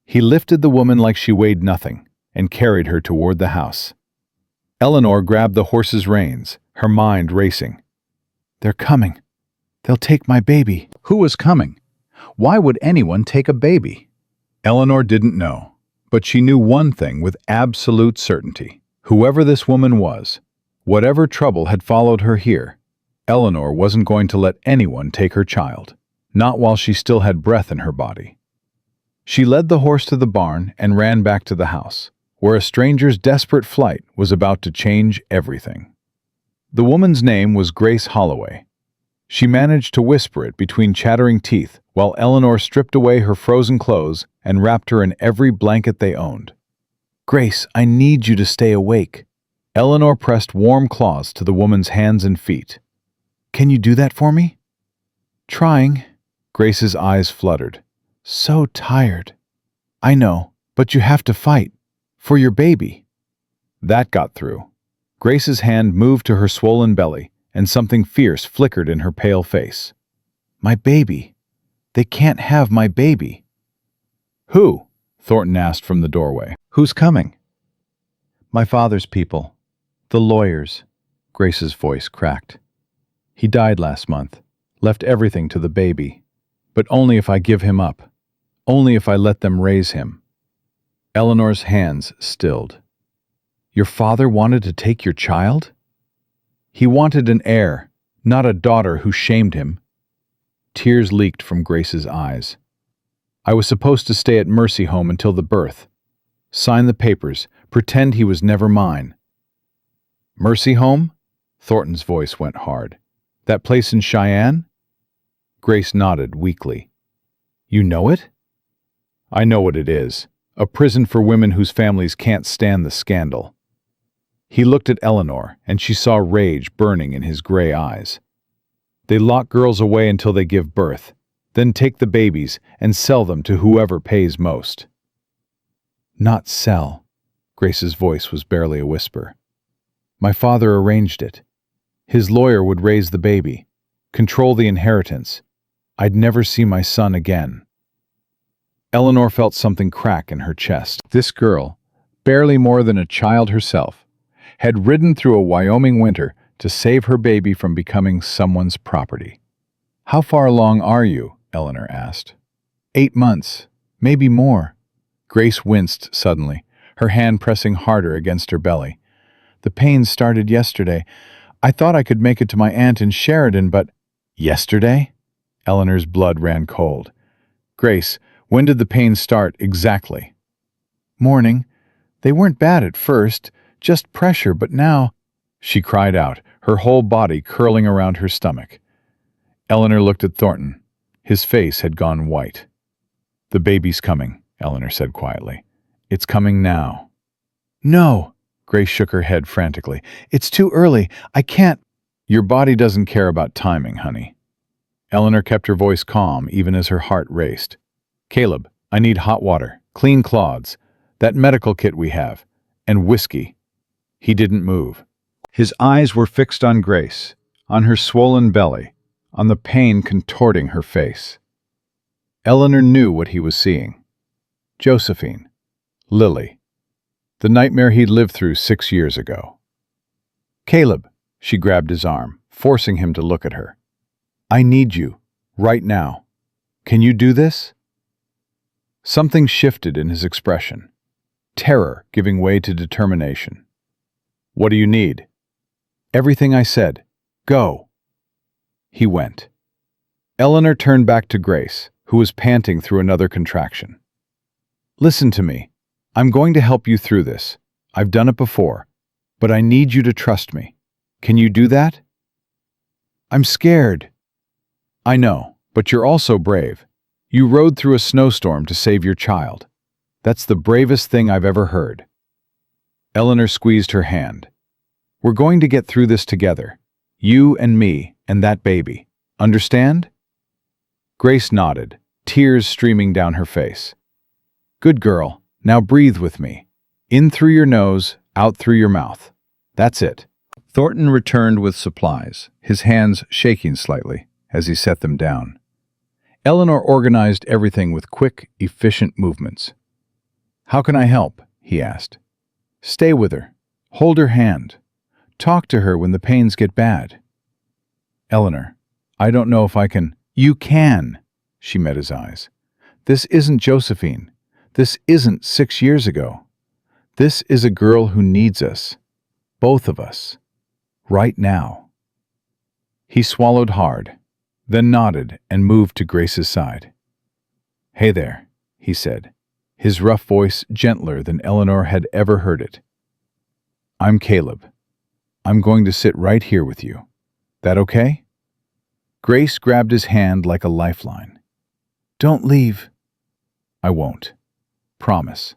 He lifted the woman like she weighed nothing and carried her toward the house. Eleanor grabbed the horse's reins, her mind racing. "They're coming. They'll take my baby." Who was coming? Why would anyone take a baby? Eleanor didn't know, but she knew one thing with absolute certainty. Whoever this woman was, whatever trouble had followed her here, Eleanor wasn't going to let anyone take her child, not while she still had breath in her body. She led the horse to the barn and ran back to the house, where a stranger's desperate flight was about to change everything. The woman's name was Grace Holloway. She managed to whisper it between chattering teeth while Eleanor stripped away her frozen clothes and wrapped her in every blanket they owned. "Grace, I need you to stay awake." Eleanor pressed warm claws to the woman's hands and feet. "Can you do that for me?" "Trying." Grace's eyes fluttered. "So tired." "I know, but you have to fight. For your baby." That got through. Grace's hand moved to her swollen belly, and something fierce flickered in her pale face. "My baby. They can't have my baby." "Who?" Thornton asked from the doorway. "Who's coming?" "My father's people. The lawyers." Grace's voice cracked. "He died last month. Left everything to the baby. But only if I give him up. Only if I let them raise him." Eleanor's hands stilled. "Your father wanted to take your child?" "He wanted an heir, not a daughter who shamed him." Tears leaked from Grace's eyes. "I was supposed to stay at Mercy Home until the birth. Sign the papers, pretend he was never mine." "Mercy Home?" Thornton's voice went hard. "That place in Cheyenne?" Grace nodded weakly. "You know it?" "I know what it is. A prison for women whose families can't stand the scandal." He looked at Eleanor, and she saw rage burning in his gray eyes. "They lock girls away until they give birth, then take the babies and sell them to whoever pays most." "Not sell." Grace's voice was barely a whisper. "My father arranged it. His lawyer would raise the baby, control the inheritance. I'd never see my son again." Eleanor felt something crack in her chest. This girl, barely more than a child herself, had ridden through a Wyoming winter to save her baby from becoming someone's property. "How far along are you?" Eleanor asked. 8 months, maybe more." Grace winced suddenly, her hand pressing harder against her belly. "The pains started yesterday. I thought I could make it to my aunt in Sheridan, but—" "Yesterday?" Eleanor's blood ran cold. "Grace, when did the pains start exactly?" "Morning. They weren't bad at first, just pressure, but now—" She cried out, her whole body curling around her stomach. Eleanor looked at Thornton. His face had gone white. "The baby's coming," Eleanor said quietly. "It's coming now." "No!" Grace shook her head frantically. "It's too early. I can't—" "Your body doesn't care about timing, honey." Eleanor kept her voice calm even as her heart raced. "Caleb, I need hot water. Clean cloths, that medical kit we have, and whiskey. He didn't move. His eyes were fixed on Grace, on her swollen belly, on the pain contorting her face. Eleanor knew what he was seeing. Josephine. Lily. The nightmare he'd lived through 6 years ago. Caleb, she grabbed his arm, forcing him to look at her. I need you, right now. Can you do this? Something shifted in his expression. Terror giving way to determination. What do you need? Everything I said. Go. He went. Eleanor turned back to Grace, who was panting through another contraction. Listen to me. I'm going to help you through this. I've done it before, but I need you to trust me. Can you do that? I'm scared. I know, but you're also brave. You rode through a snowstorm to save your child. That's the bravest thing I've ever heard. Eleanor squeezed her hand. We're going to get through this together. You and me and that baby. Understand? Grace nodded, tears streaming down her face. Good girl. Now breathe with me. In through your nose, out through your mouth. That's it. Thornton returned with supplies, his hands shaking slightly as he set them down. Eleanor organized everything with quick, efficient movements. How can I help? He asked. Stay with her. Hold her hand. Talk to her when the pains get bad. Eleanor, I don't know if I can. You can, she met his eyes. This isn't Josephine. This isn't 6 years ago. This is a girl who needs us. Both of us. Right now. He swallowed hard, then nodded and moved to Grace's side. Hey there, he said, his rough voice gentler than Eleanor had ever heard it. I'm Caleb. I'm going to sit right here with you. That okay? Grace grabbed his hand like a lifeline. Don't leave. I won't. Promise.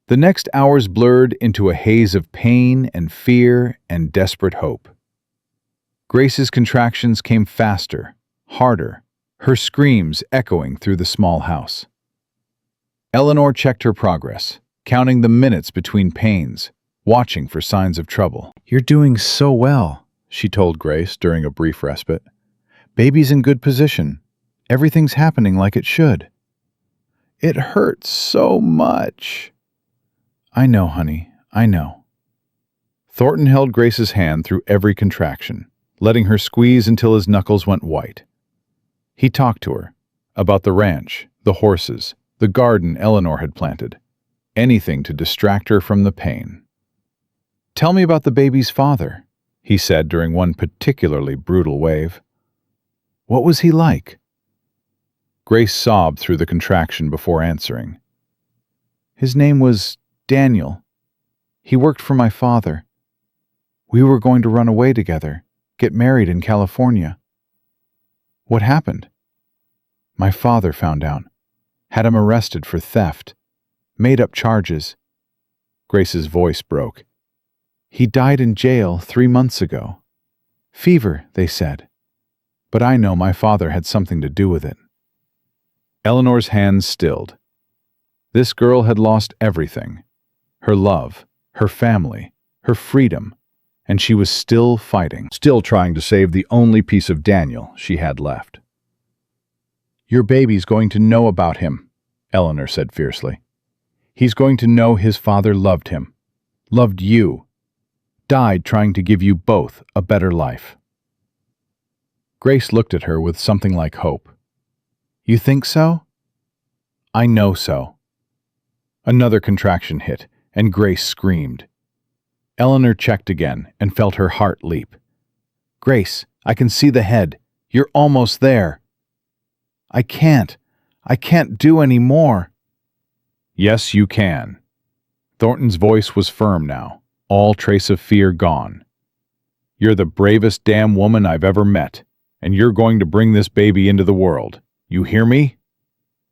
The next hours blurred into a haze of pain and fear and desperate hope. Grace's contractions came faster, harder, her screams echoing through the small house. Eleanor checked her progress, counting the minutes between pains, watching for signs of trouble. You're doing so well, she told Grace during a brief respite. Baby's in good position. Everything's happening like it should. It hurts so much. I know, honey, I know. Thornton held Grace's hand through every contraction, letting her squeeze until his knuckles went white. He talked to her about the ranch, the horses, the garden Eleanor had planted, anything to distract her from the pain. Tell me about the baby's father, he said during one particularly brutal wave. What was he like? Grace sobbed through the contraction before answering. His name was Daniel. He worked for my father. We were going to run away together, get married in California. What happened? My father found out, had him arrested for theft, made up charges. Grace's voice broke. He died in jail 3 months ago. Fever, they said. But I know my father had something to do with it. Eleanor's hands stilled. This girl had lost everything. Her love, her family, her freedom, and she was still fighting, still trying to save the only piece of Daniel she had left. Your baby's going to know about him, Eleanor said fiercely. He's going to know his father loved him, loved you, died trying to give you both a better life. Grace looked at her with something like hope. You think so? I know so. Another contraction hit, and Grace screamed. Eleanor checked again and felt her heart leap. Grace, I can see the head. You're almost there. I can't do any more. Yes, you can. Thornton's voice was firm now, all trace of fear gone. You're the bravest damn woman I've ever met, and you're going to bring this baby into the world. You hear me?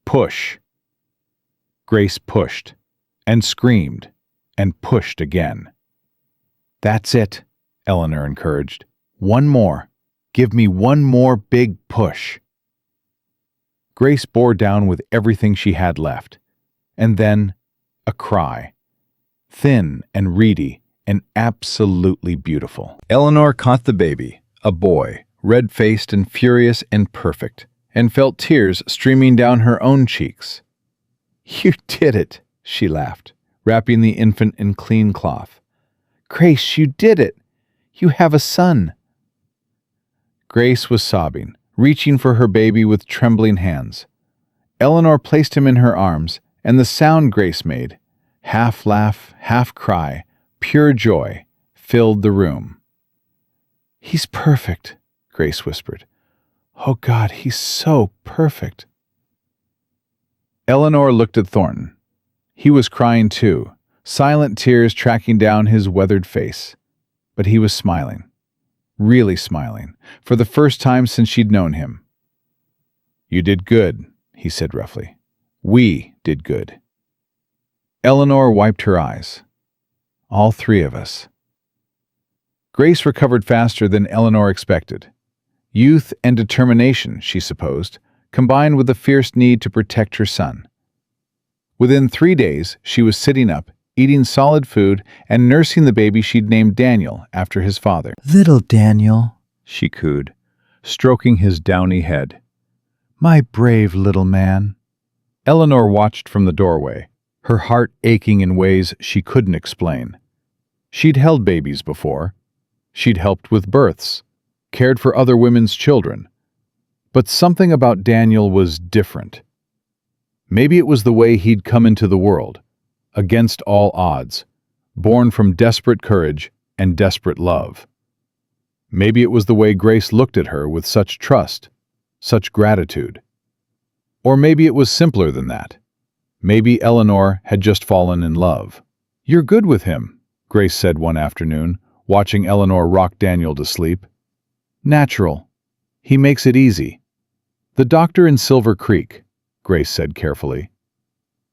Push. Grace pushed, and screamed, and pushed again. That's it, Eleanor encouraged. One more. Give me one more big push. Grace bore down with everything she had left. And then a cry. Thin and reedy and absolutely beautiful. Eleanor caught the baby, a boy, red-faced and furious and perfect, and felt tears streaming down her own cheeks. "You did it," she laughed, wrapping the infant in clean cloth. "Grace, you did it! You have a son!" Grace was sobbing, reaching for her baby with trembling hands. Eleanor placed him in her arms, and the sound Grace made, half laugh, half cry, pure joy, filled the room. "He's perfect," Grace whispered. "Oh God, he's so perfect." Eleanor looked at Thornton. He was crying too, silent tears tracking down his weathered face. But he was smiling, really smiling, for the first time since she'd known him. "You did good," he said roughly. "We did good." Eleanor wiped her eyes. "All three of us." Grace recovered faster than Eleanor expected. Youth and determination, she supposed, combined with a fierce need to protect her son. Within 3 days, she was sitting up, eating solid food, and nursing the baby she'd named Daniel after his father. "Little Daniel," She cooed, stroking his downy head. "my brave little man." Eleanor watched from the doorway, her heart aching in ways she couldn't explain. She'd held babies before. She'd helped with births, cared for other women's children. But something about Daniel was different. Maybe it was the way he'd come into the world, against all odds, born from desperate courage and desperate love. Maybe it was the way Grace looked at her with such trust, such gratitude. Or maybe it was simpler than that. Maybe Eleanor had just fallen in love. "You're good with him," Grace said one afternoon, watching Eleanor rock Daniel to sleep. "Natural. He makes it easy." "The doctor in Silver Creek," Grace said carefully.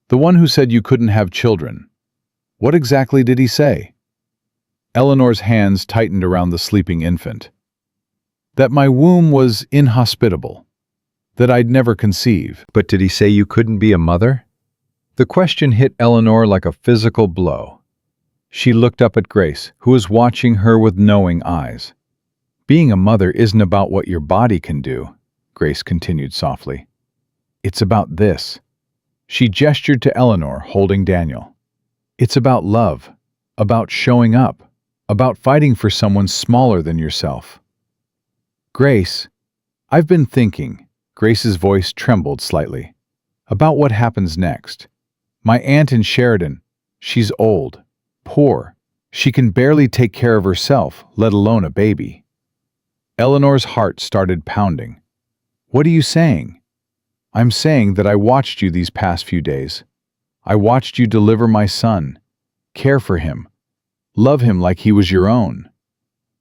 "The one who said you couldn't have children. What exactly did he say?" Eleanor's hands tightened around the sleeping infant. "That my womb was inhospitable. That I'd never conceive." "But did he say you couldn't be a mother?" The question hit Eleanor like a physical blow. She looked up at Grace, who was watching her with knowing eyes. "Being a mother isn't about what your body can do," Grace continued softly. "It's about this." She gestured to Eleanor, holding Daniel. "It's about love, about showing up, about fighting for someone smaller than yourself." "Grace, I've been thinking," Grace's voice trembled slightly, "about what happens next. My aunt in Sheridan, she's old, poor. She can barely take care of herself, let alone a baby." Eleanor's heart started pounding. "What are you saying?" "I'm saying that I watched you these past few days. I watched you deliver my son, care for him, love him like he was your own."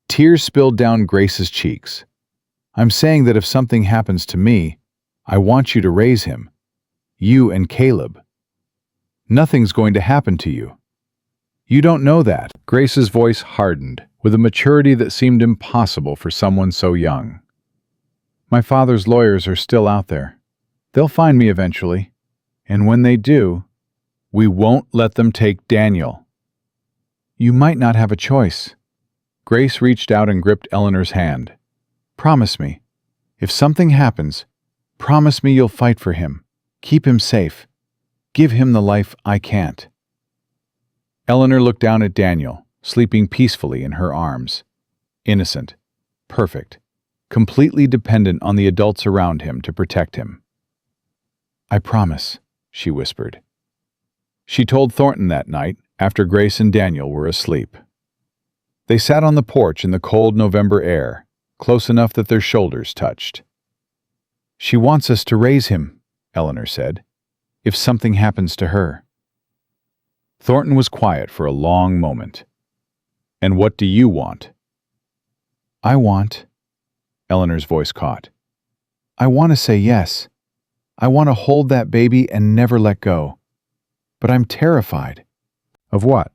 Tears spilled down Grace's cheeks. "I'm saying that if something happens to me, I want you to raise him. You and Caleb. Nothing's going to happen to you. You don't know that." Grace's voice hardened, with a maturity that seemed impossible for someone so young. "My father's lawyers are still out there. They'll find me eventually. And when they do, we won't let them take Daniel." "You might not have a choice." Grace reached out and gripped Eleanor's hand. "Promise me. If something happens, promise me you'll fight for him. Keep him safe. Give him the life I can't." Eleanor looked down at Daniel, sleeping peacefully in her arms. Innocent, perfect, completely dependent on the adults around him to protect him. "I promise," she whispered. She told Thornton that night, after Grace and Daniel were asleep. They sat on the porch in the cold November air, close enough that their shoulders touched. "She wants us to raise him," Eleanor said, "if something happens to her." Thornton was quiet for a long moment. "And what do you want?" "I want," Eleanor's voice caught. "I want to say yes. I want to hold that baby and never let go. But I'm terrified." "Of what?"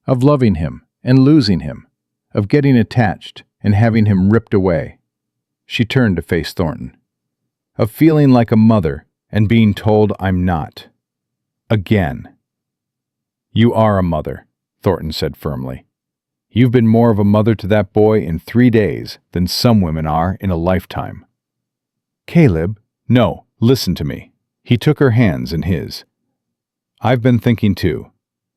"Of loving him and losing him, of getting attached and having him ripped away." She turned to face Thornton. "Of feeling like a mother and being told I'm not." Again. "You are a mother," Thornton said firmly. "You've been more of a mother to that boy in 3 days than some women are in a lifetime." "Caleb." "No, listen to me." He took her hands in his. "I've been thinking too.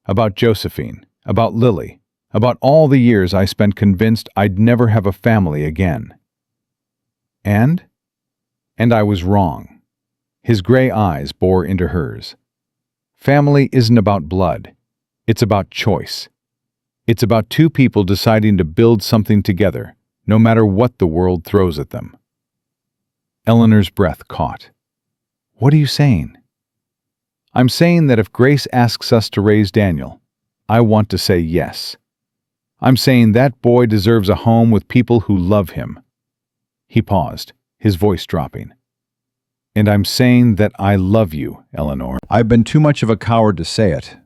About Josephine, about Lily, about all the years I spent convinced I'd never have a family again. And? And I was wrong." His gray eyes bore into hers. "Family isn't about blood. It's about choice. It's about two people deciding to build something together, no matter what the world throws at them." Eleanor's breath caught. "What are you saying?" "I'm saying that if Grace asks us to raise Daniel, I want to say yes. I'm saying that boy deserves a home with people who love him." He paused, his voice dropping. "And I'm saying that I love you, Eleanor. I've been too much of a coward to say it,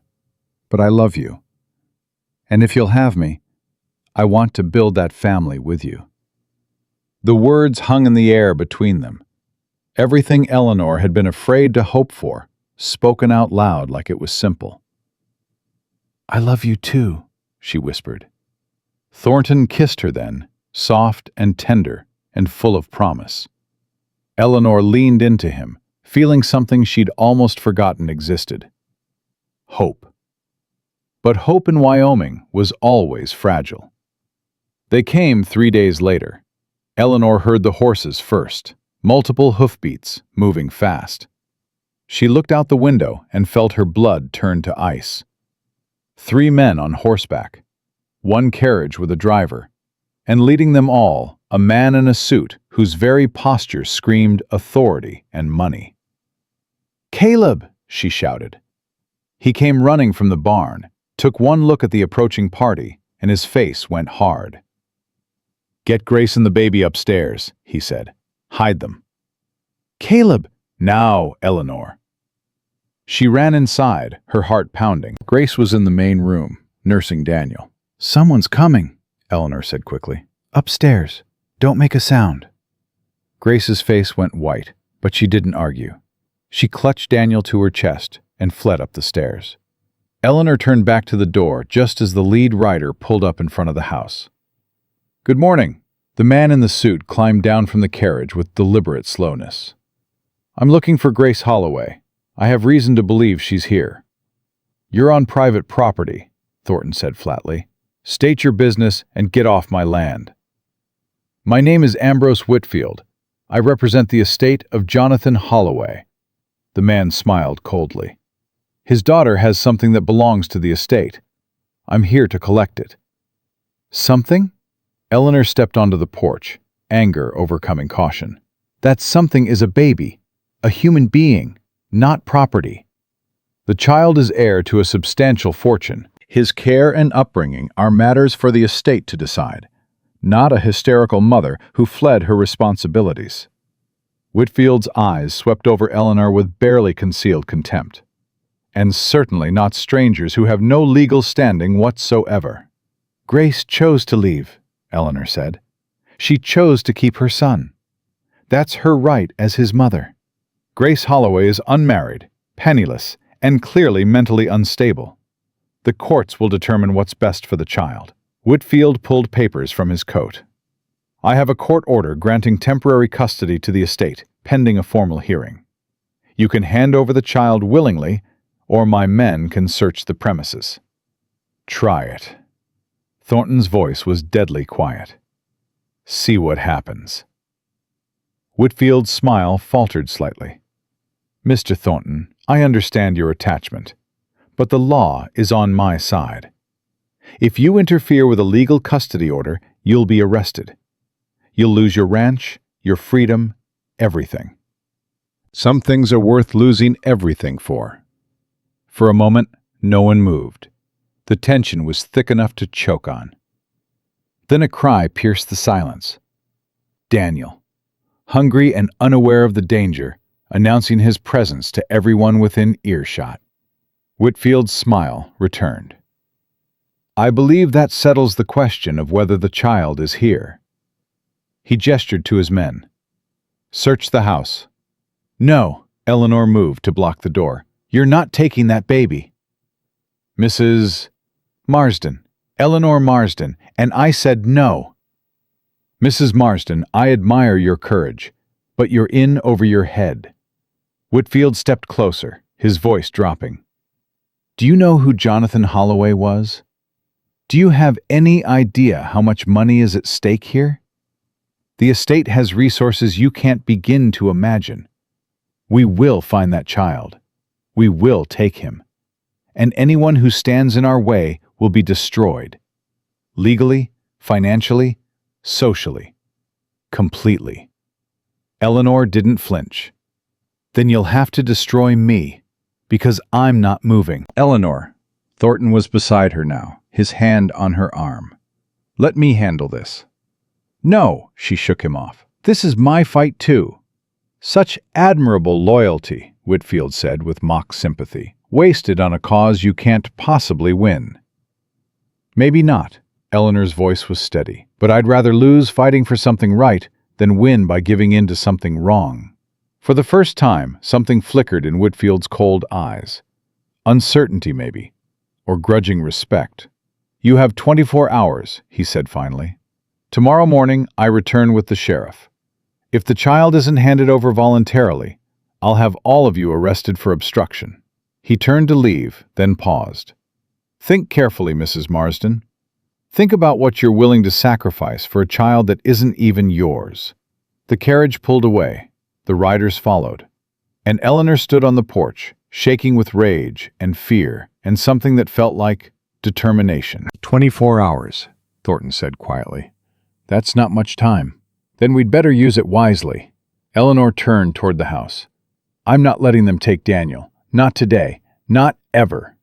but I love you. And if you'll have me, I want to build that family with you." The words hung in the air between them. Everything Eleanor had been afraid to hope for, spoken out loud like it was simple. "I love you too," she whispered. Thornton kissed her then, soft and tender and full of promise. Eleanor leaned into him, feeling something she'd almost forgotten existed. Hope. But hope in Wyoming was always fragile. They came 3 days later. Eleanor heard the horses first, multiple hoofbeats, moving fast. She looked out the window and felt her blood turn to ice. 3 men on horseback, 1 carriage with a driver, and leading them all, a man in a suit whose very posture screamed authority and money. "Caleb!" she shouted. He came running from the barn, took one look at the approaching party, and his face went hard. "Get Grace and the baby upstairs," he said. "Hide them." "Caleb!" "Now, Eleanor." She ran inside, her heart pounding. Grace was in the main room, nursing Daniel. "Someone's coming," Eleanor said quickly. "Upstairs. Don't make a sound." Grace's face went white, but she didn't argue. She clutched Daniel to her chest and fled up the stairs. Eleanor turned back to the door just as the lead rider pulled up in front of the house. "Good morning." The man in the suit climbed down from the carriage with deliberate slowness. "I'm looking for Grace Holloway. I have reason to believe she's here." "You're on private property," Thornton said flatly. "State your business and get off my land." "My name is Ambrose Whitfield. I represent the estate of Jonathan Holloway." The man smiled coldly. "His daughter has something that belongs to the estate. I'm here to collect it." "Something?" Eleanor stepped onto the porch, anger overcoming caution. "That something is a baby, a human being, not property. The child is heir to a substantial fortune. His care and upbringing are matters for the estate to decide, not a hysterical mother who fled her responsibilities." Whitfield's eyes swept over Eleanor with barely concealed contempt. "And certainly not strangers who have no legal standing whatsoever." "Grace chose to leave," Eleanor said. "She chose to keep her son. That's her right as his mother." "Grace Holloway is unmarried, penniless, and clearly mentally unstable. The courts will determine what's best for the child." Whitfield pulled papers from his coat. "I have a court order granting temporary custody to the estate, pending a formal hearing. You can hand over the child willingly, or my men can search the premises." "Try it." Thornton's voice was deadly quiet. "See what happens." Whitfield's smile faltered slightly. "Mr. Thornton, I understand your attachment, but the law is on my side. If you interfere with a legal custody order, you'll be arrested. You'll lose your ranch, your freedom, everything. Some things are worth losing everything for." For a moment, no one moved. The tension was thick enough to choke on. Then a cry pierced the silence. Daniel, hungry and unaware of the danger, announcing his presence to everyone within earshot. Whitfield's smile returned. "I believe that settles the question of whether the child is here." He gestured to his men. "Search the house." "No," Eleanor moved to block the door. You're not taking that baby. Mrs. Marsden, Eleanor Marsden, and I said no. Mrs. Marsden, I admire your courage, but you're in over your head. Whitfield stepped closer, his voice dropping. Do you know who Jonathan Holloway was? Do you have any idea how much money is at stake here? The estate has resources you can't begin to imagine. We will find that child. We will take him. And anyone who stands in our way will be destroyed. Legally, financially, socially. Completely. Eleanor didn't flinch. Then you'll have to destroy me, because I'm not moving. Eleanor. Thornton was beside her now, his hand on her arm. Let me handle this. No, she shook him off. This is my fight too. Such admirable loyalty, Whitfield said with mock sympathy, wasted on a cause you can't possibly win. Maybe not, Eleanor's voice was steady, but I'd rather lose fighting for something right than win by giving in to something wrong. For the first time, something flickered in Whitfield's cold eyes. Uncertainty, maybe, or grudging respect. You have 24 hours, he said finally. Tomorrow morning, I return with the sheriff. If the child isn't handed over voluntarily, I'll have all of you arrested for obstruction. He turned to leave, then paused. Think carefully, Mrs. Marsden. Think about what you're willing to sacrifice for a child that isn't even yours. The carriage pulled away. The riders followed. And Eleanor stood on the porch, shaking with rage and fear and something that felt like determination. 24 hours, Thornton said quietly. That's not much time. Then we'd better use it wisely. Eleanor turned toward the house. I'm not letting them take Daniel. Not today. Not ever.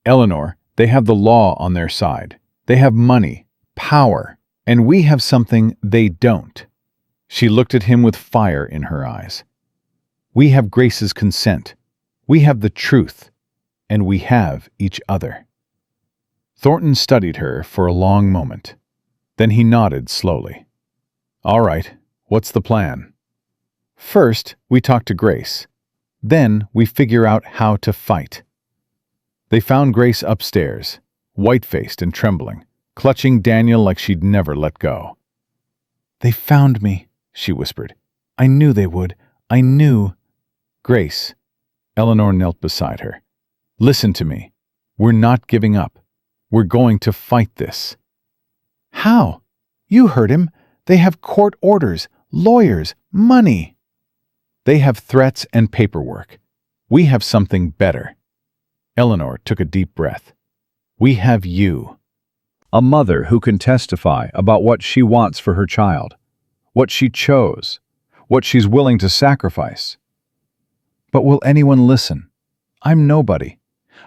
Eleanor, they have the law on their side. They have money, power, and we have something they don't. She looked at him with fire in her eyes. We have Grace's consent. We have the truth. And we have each other. Thornton studied her for a long moment. Then he nodded slowly. All right, what's the plan? First, we talk to Grace. Then we figure out how to fight. They found Grace upstairs, white-faced and trembling, clutching Daniel like she'd never let go. They found me, she whispered. I knew they would. I knew. Grace. Eleanor knelt beside her. Listen to me. We're not giving up. We're going to fight this. How? You heard him. They have court orders, lawyers, money. They have threats and paperwork. We have something better. Eleanor took a deep breath. We have you. A mother who can testify about what she wants for her child, what she chose, what she's willing to sacrifice. But will anyone listen? I'm nobody.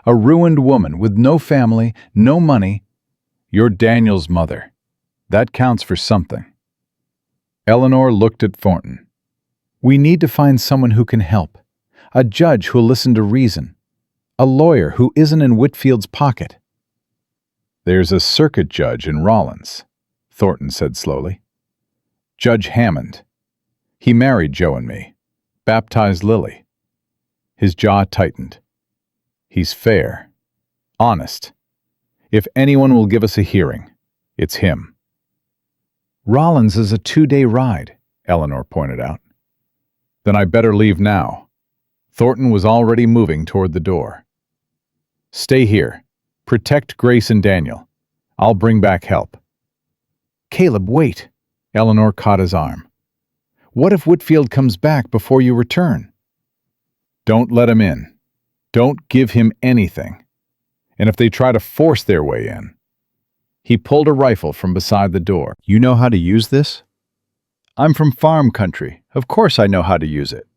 A ruined woman with no family, no money. You're Daniel's mother. That counts for something. Eleanor looked at Thornton. We need to find someone who can help. A judge who'll listen to reason. A lawyer who isn't in Whitfield's pocket. There's a circuit judge in Rollins, Thornton said slowly. Judge Hammond. He married Joe and me. Baptized Lily. His jaw tightened. He's fair. Honest. If anyone will give us a hearing, it's him. Rollins is a 2-day ride, Eleanor pointed out. Then I better leave now. Thornton was already moving toward the door. Stay here. Protect Grace and Daniel. I'll bring back help. Caleb, wait. Eleanor caught his arm. What if Whitfield comes back before you return? Don't let him in. Don't give him anything. And if they try to force their way in. He pulled a rifle from beside the door. You know how to use this? I'm from farm country. Of course I know how to use it.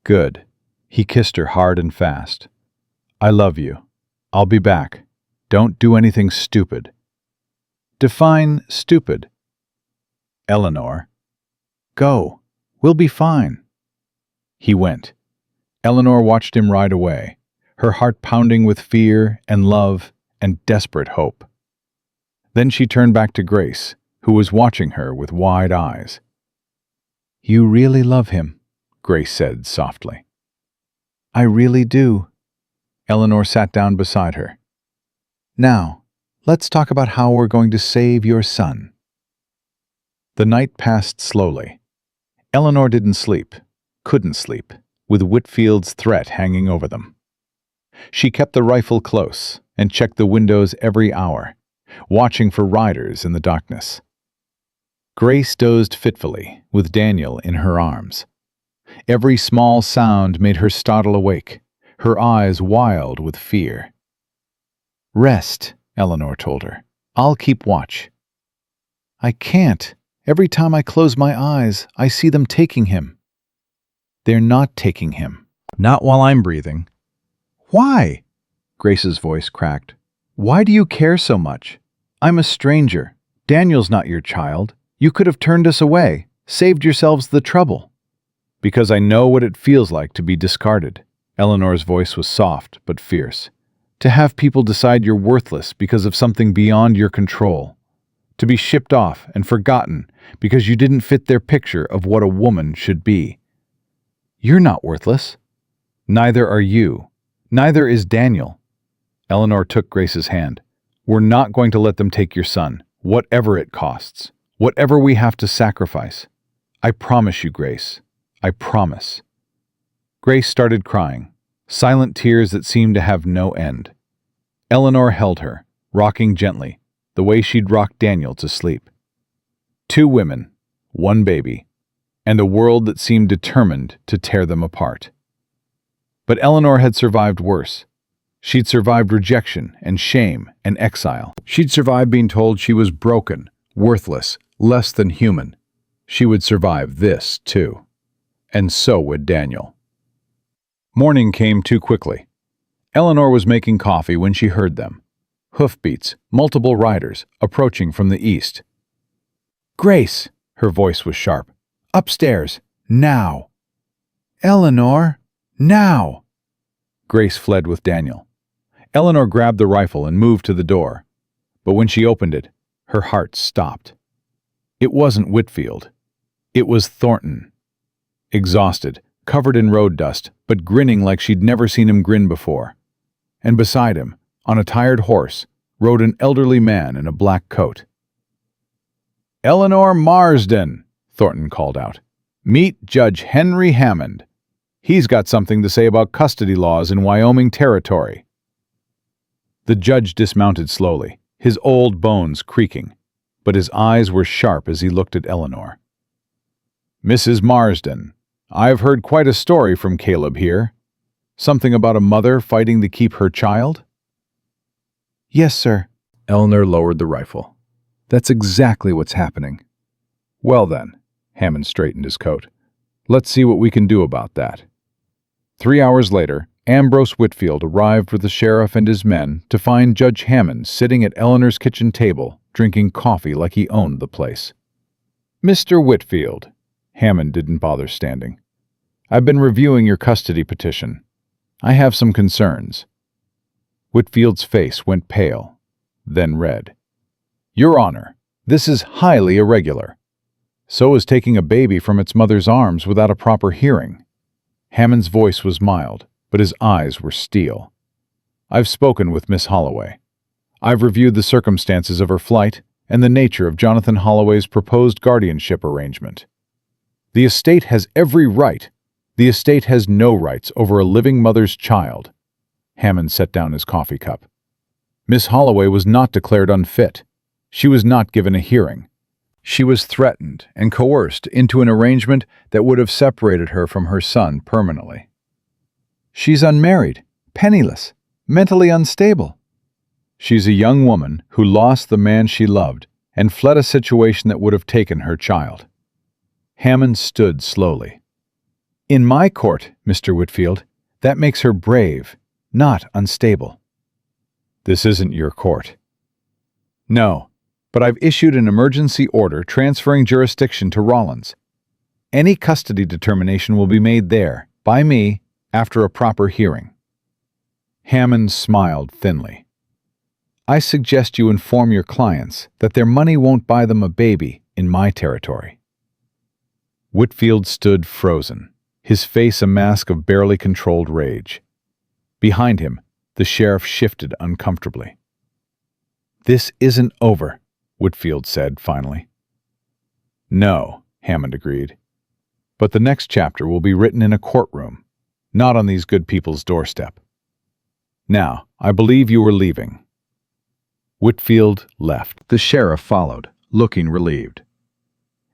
Good. He kissed her hard and fast. I love you. I'll be back. Don't do anything stupid. Define stupid. Eleanor. Go. We'll be fine. He went. Eleanor watched him ride away, her heart pounding with fear and love and desperate hope. Then she turned back to Grace, who was watching her with wide eyes. You really love him, Grace said softly. I really do, Eleanor sat down beside her. Now, let's talk about how we're going to save your son. The night passed slowly. Eleanor didn't sleep, couldn't sleep, with Whitfield's threat hanging over them. She kept the rifle close and checked the windows every hour, watching for riders in the darkness. Grace dozed fitfully, with Daniel in her arms. Every small sound made her startle awake, her eyes wild with fear. "Rest," Eleanor told her. "I'll keep watch." "I can't. Every time I close my eyes, I see them taking him." "They're not taking him." Not while I'm breathing. Why? Grace's voice cracked. Why do you care so much? I'm a stranger. Daniel's not your child. You could have turned us away, saved yourselves the trouble. "Because I know what it feels like to be discarded." Eleanor's voice was soft but fierce. "To have people decide you're worthless because of something beyond your control. To be shipped off and forgotten because you didn't fit their picture of what a woman should be. You're not worthless. Neither are you. Neither is Daniel." Eleanor took Grace's hand. "We're not going to let them take your son, whatever it costs, whatever we have to sacrifice. I promise you, Grace. I promise." Grace started crying, silent tears that seemed to have no end. Eleanor held her, rocking gently, the way she'd rocked Daniel to sleep. 2 women, 1 baby, and a world that seemed determined to tear them apart. But Eleanor had survived worse. She'd survived rejection and shame and exile. She'd survived being told she was broken, worthless, less than human. She would survive this, too. And so would Daniel. Morning came too quickly. Eleanor was making coffee when she heard them. Hoofbeats, multiple riders, approaching from the east. "Grace!" Her voice was sharp. "Upstairs! Now!" "Eleanor! Now!" Grace fled with Daniel. Eleanor grabbed the rifle and moved to the door. But when she opened it, her heart stopped. It wasn't Whitfield. It was Thornton. Exhausted, covered in road dust, but grinning like she'd never seen him grin before. And beside him, on a tired horse, rode an elderly man in a black coat. "Eleanor Marsden," Thornton called out. "Meet Judge Henry Hammond. He's got something to say about custody laws in Wyoming Territory." The judge dismounted slowly, his old bones creaking, but his eyes were sharp as he looked at Eleanor. "Mrs. Marsden, I've heard quite a story from Caleb here. Something about a mother fighting to keep her child?" "Yes, sir." Eleanor lowered the rifle. "That's exactly what's happening." "Well then," Hammond straightened his coat, "let's see what we can do about that." 3 hours later, Ambrose Whitfield arrived with the sheriff and his men to find Judge Hammond sitting at Eleanor's kitchen table, drinking coffee like he owned the place. "Mr. Whitfield," Hammond didn't bother standing, "I've been reviewing your custody petition. I have some concerns." Whitfield's face went pale, then red. "Your Honor, this is highly irregular. So is taking a baby from its mother's arms without a proper hearing." Hammond's voice was mild, but his eyes were steel. "I've spoken with Miss Holloway. I've reviewed the circumstances of her flight and the nature of Jonathan Holloway's proposed guardianship arrangement. The estate has every right. The estate has no rights over a living mother's child." Hammond set down his coffee cup. "Miss Holloway was not declared unfit. She was not given a hearing. She was threatened and coerced into an arrangement that would have separated her from her son permanently. She's unmarried, penniless, mentally unstable. She's a young woman who lost the man she loved and fled a situation that would have taken her child." Hammond stood slowly. "In my court, Mr. Whitfield, that makes her brave, not unstable." "This isn't your court." "No, but I've issued an emergency order transferring jurisdiction to Rollins. Any custody determination will be made there, by me, after a proper hearing." Hammond smiled thinly. "I suggest you inform your clients that their money won't buy them a baby in my territory." Whitfield stood frozen, his face a mask of barely controlled rage. Behind him, The sheriff shifted uncomfortably. "This isn't over," Whitfield said finally. "No," Hammond agreed. "But the next chapter will be written in a courtroom, not on these good people's doorstep. Now, I believe you were leaving." Whitfield left. The sheriff followed, looking relieved.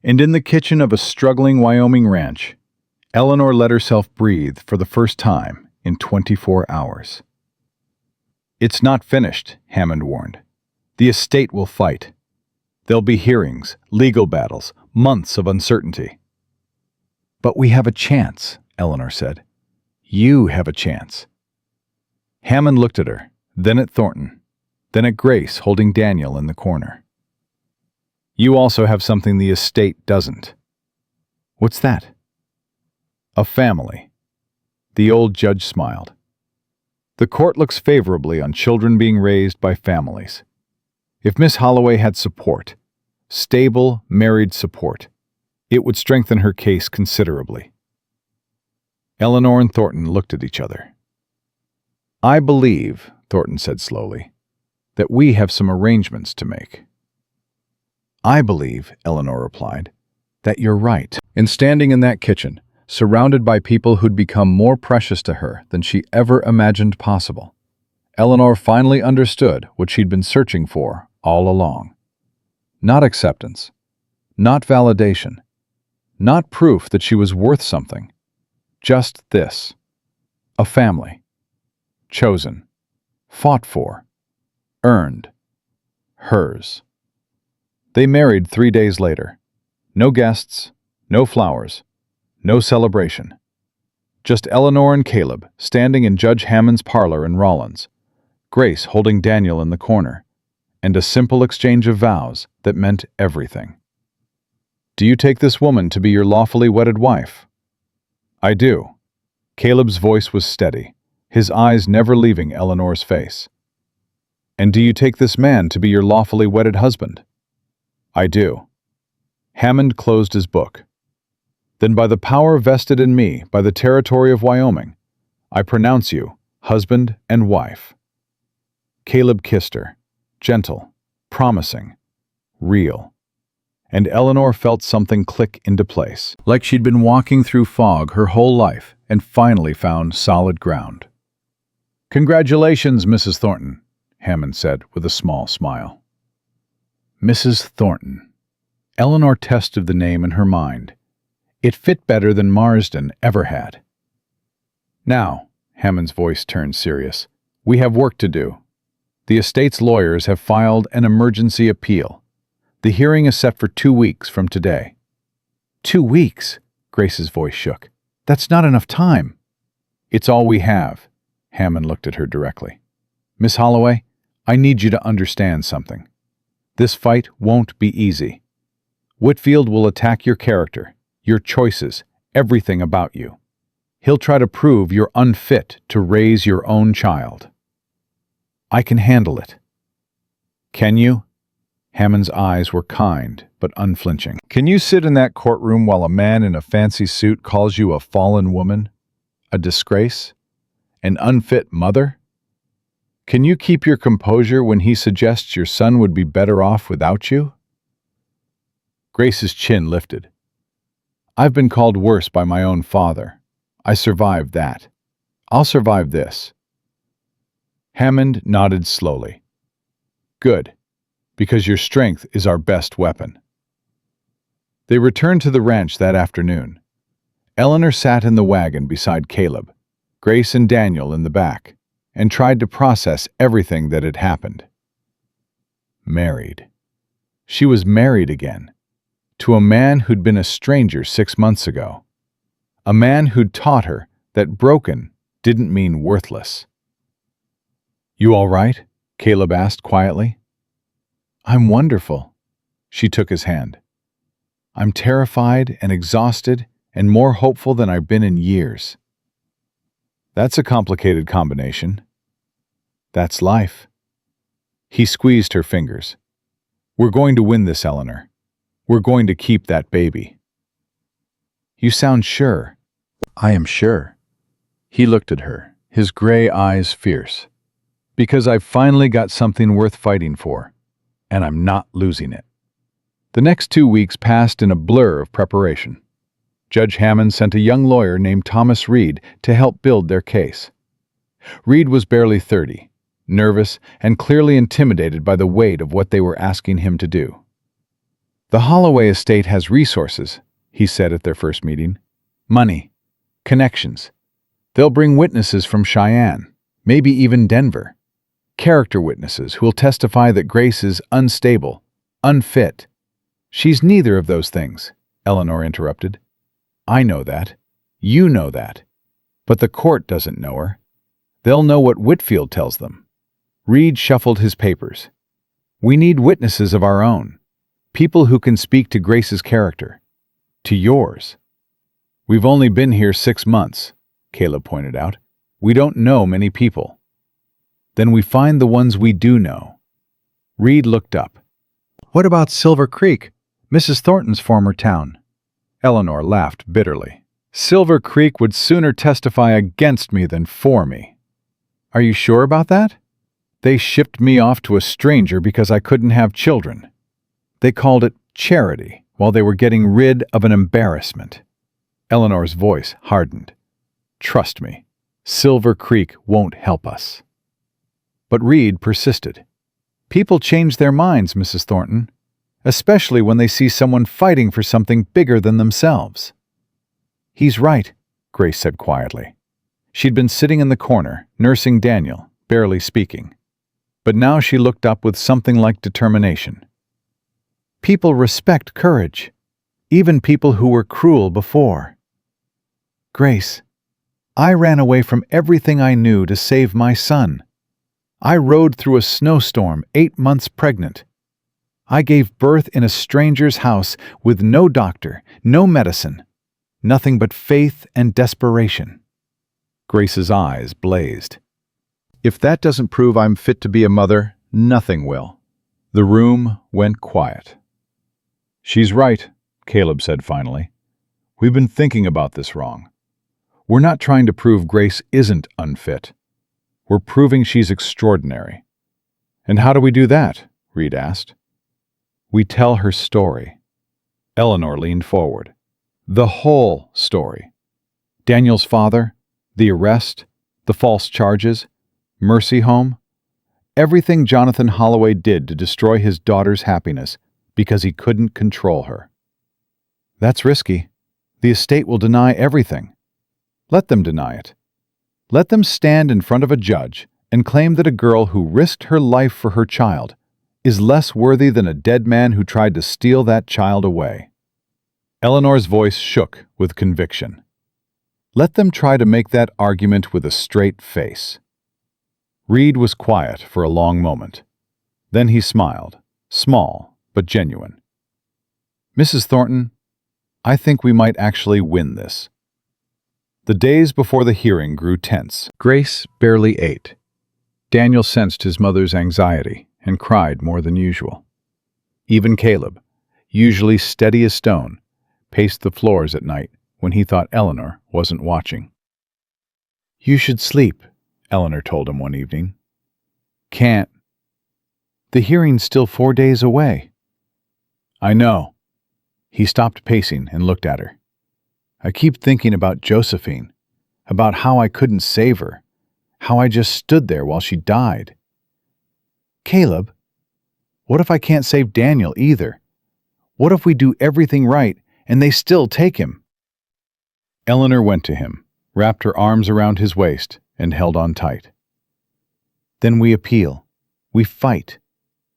And in the kitchen of a struggling Wyoming ranch, Eleanor let herself breathe for the first time in 24 hours. "It's not finished," Hammond warned. "The estate will fight. There'll be hearings, legal battles, months of uncertainty." "But we have a chance," Eleanor said. "You have a chance." Hammond looked at her, then at Thornton, then at Grace holding Daniel in the corner. "You also have something the estate doesn't." "What's that?" "A family." The old judge smiled. "The court looks favorably on children being raised by families. If Miss Holloway had support, stable, married support, it would strengthen her case considerably." Eleanor and Thornton looked at each other. "I believe," Thornton said slowly, "that we have some arrangements to make." "I believe," Eleanor replied, "that you're right." And standing in that kitchen, surrounded by people who'd become more precious to her than she ever imagined possible, Eleanor finally understood what she'd been searching for all along. Not acceptance, not validation, not proof that she was worth something. Just this: a family. Chosen, fought for, earned, hers. They married 3 days later. No guests, no flowers, no celebration. Just Eleanor and Caleb standing in Judge Hammond's parlor in Rollins, Grace holding Daniel in the corner, and a simple exchange of vows that meant everything. "Do you take this woman to be your lawfully wedded wife?" "I do." Caleb's voice was steady, his eyes never leaving Eleanor's face. "And do you take this man to be your lawfully wedded husband?" "I do." Hammond closed his book. "Then by the power vested in me by the territory of Wyoming, I pronounce you husband and wife." Caleb kissed her, gentle, promising, real. And Eleanor felt something click into place, like she'd been walking through fog her whole life and finally found solid ground. "Congratulations, Mrs. Thornton," Hammond said with a small smile. Mrs. Thornton. Eleanor tested the name in her mind. It fit better than Marsden ever had. "Now," Hammond's voice turned serious, "we have work to do. The estate's lawyers have filed an emergency appeal. The hearing is set for 2 weeks from today." "2 weeks?" Grace's voice shook. "That's not enough time." "It's all we have." Hammond looked at her directly. "Miss Holloway, I need you to understand something. This fight won't be easy. Whitfield will attack your character, your choices, everything about you. He'll try to prove you're unfit to raise your own child. I can handle it." "Can you?" Hammond's eyes were kind but unflinching. "Can you sit in that courtroom while a man in a fancy suit calls you a fallen woman, a disgrace, an unfit mother? Can you keep your composure when he suggests your son would be better off without you?" Grace's chin lifted. "I've been called worse by my own father. I survived that. I'll survive this." Hammond nodded slowly. "Good, because your strength is our best weapon." They returned to the ranch that afternoon. Eleanor sat in the wagon beside Caleb, Grace and Daniel in the back, and tried to process everything that had happened. Married. She was married again, to a man who'd been a stranger 6 months ago. A man who'd taught her that broken didn't mean worthless. "You all right?" Caleb asked quietly. "I'm wonderful." She took his hand. "I'm terrified and exhausted and more hopeful than I've been in years." "That's a complicated combination." "That's life." He squeezed her fingers. "We're going to win this, Eleanor. We're going to keep that baby." "You sound sure." "I am sure." He looked at her, his gray eyes fierce. Because I've finally got something worth fighting for, and I'm not losing it. The next 2 weeks passed in a blur of preparation. Judge Hammond sent a young lawyer named Thomas Reed to help build their case. Reed was barely 30, nervous and clearly intimidated by the weight of what they were asking him to do. "The Holloway estate has resources," he said at their first meeting. "Money, connections. They'll bring witnesses from Cheyenne, maybe even Denver. Character witnesses who will testify that Grace is unstable, unfit." "She's neither of those things," Eleanor interrupted. "I know that. You know that. But the court doesn't know her. They'll know what Whitfield tells them." Reed shuffled his papers. "We need witnesses of our own. People who can speak to Grace's character. To yours." "We've only been here 6 months," Caleb pointed out. "We don't know many people." "Then we find the ones we do know." Reed looked up. What about Silver Creek, Mrs. Thornton's former town? Eleanor laughed bitterly. "Silver Creek would sooner testify against me than for me." "Are you sure about that?" "They shipped me off to a stranger because I couldn't have children. They called it charity while they were getting rid of an embarrassment." Eleanor's voice hardened. "Trust me, Silver Creek won't help us." But Reed persisted. "People change their minds, Mrs. Thornton, especially when they see someone fighting for something bigger than themselves." "He's right," Grace said quietly. She'd been sitting in the corner, nursing Daniel, barely speaking. But now she looked up with something like determination. "People respect courage, even people who were cruel before. Grace, I ran away from everything I knew to save my son. I rode through a snowstorm 8 months pregnant. I gave birth in a stranger's house with no doctor, no medicine, nothing but faith and desperation." Grace's eyes blazed. "If that doesn't prove I'm fit to be a mother, nothing will." The room went quiet. "She's right," Caleb said finally. "We've been thinking about this wrong. We're not trying to prove Grace isn't unfit. We're proving she's extraordinary." "And how do we do that?" Reed asked. "We tell her story." Eleanor leaned forward. "The whole story. Daniel's father, the arrest, the false charges, Mercy Home, everything Jonathan Holloway did to destroy his daughter's happiness because he couldn't control her." "That's risky. The estate will deny everything." "Let them deny it. Let them stand in front of a judge and claim that a girl who risked her life for her child is less worthy than a dead man who tried to steal that child away." Eleanor's voice shook with conviction. "Let them try to make that argument with a straight face." Reed was quiet for a long moment. Then he smiled, small but genuine. "Mrs. Thornton, I think we might actually win this." The days before the hearing grew tense. Grace barely ate. Daniel sensed his mother's anxiety and cried more than usual. Even Caleb, usually steady as stone, paced the floors at night when he thought Eleanor wasn't watching. "You should sleep," Eleanor told him one evening. "Can't. The hearing's still 4 days away." "I know." He stopped pacing and looked at her. "I keep thinking about Josephine, about how I couldn't save her, how I just stood there while she died." "Caleb, what if I can't save Daniel either? What if we do everything right and they still take him?" Eleanor went to him, wrapped her arms around his waist, and held on tight. "Then we appeal. We fight.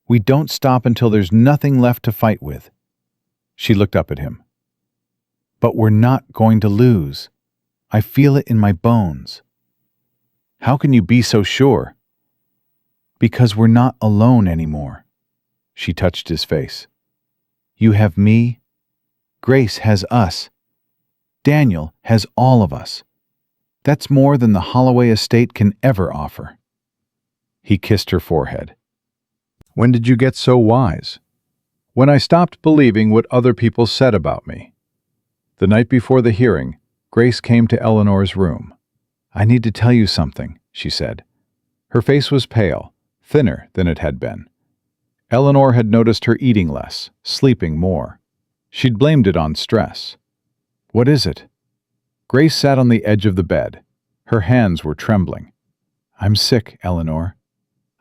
We don't stop until there's nothing left to fight with." She looked up at him. "But we're not going to lose. I feel it in my bones." "How can you be so sure?" "Because we're not alone anymore." She touched his face. "You have me. Grace has us. Daniel has all of us. That's more than the Holloway estate can ever offer." He kissed her forehead. "When did you get so wise?" "When I stopped believing what other people said about me." The night before the hearing, Grace came to Eleanor's room. "I need to tell you something," she said. Her face was pale, thinner than it had been. Eleanor had noticed her eating less, sleeping more. She'd blamed it on stress. "What is it?" Grace sat on the edge of the bed. Her hands were trembling. "I'm sick, Eleanor.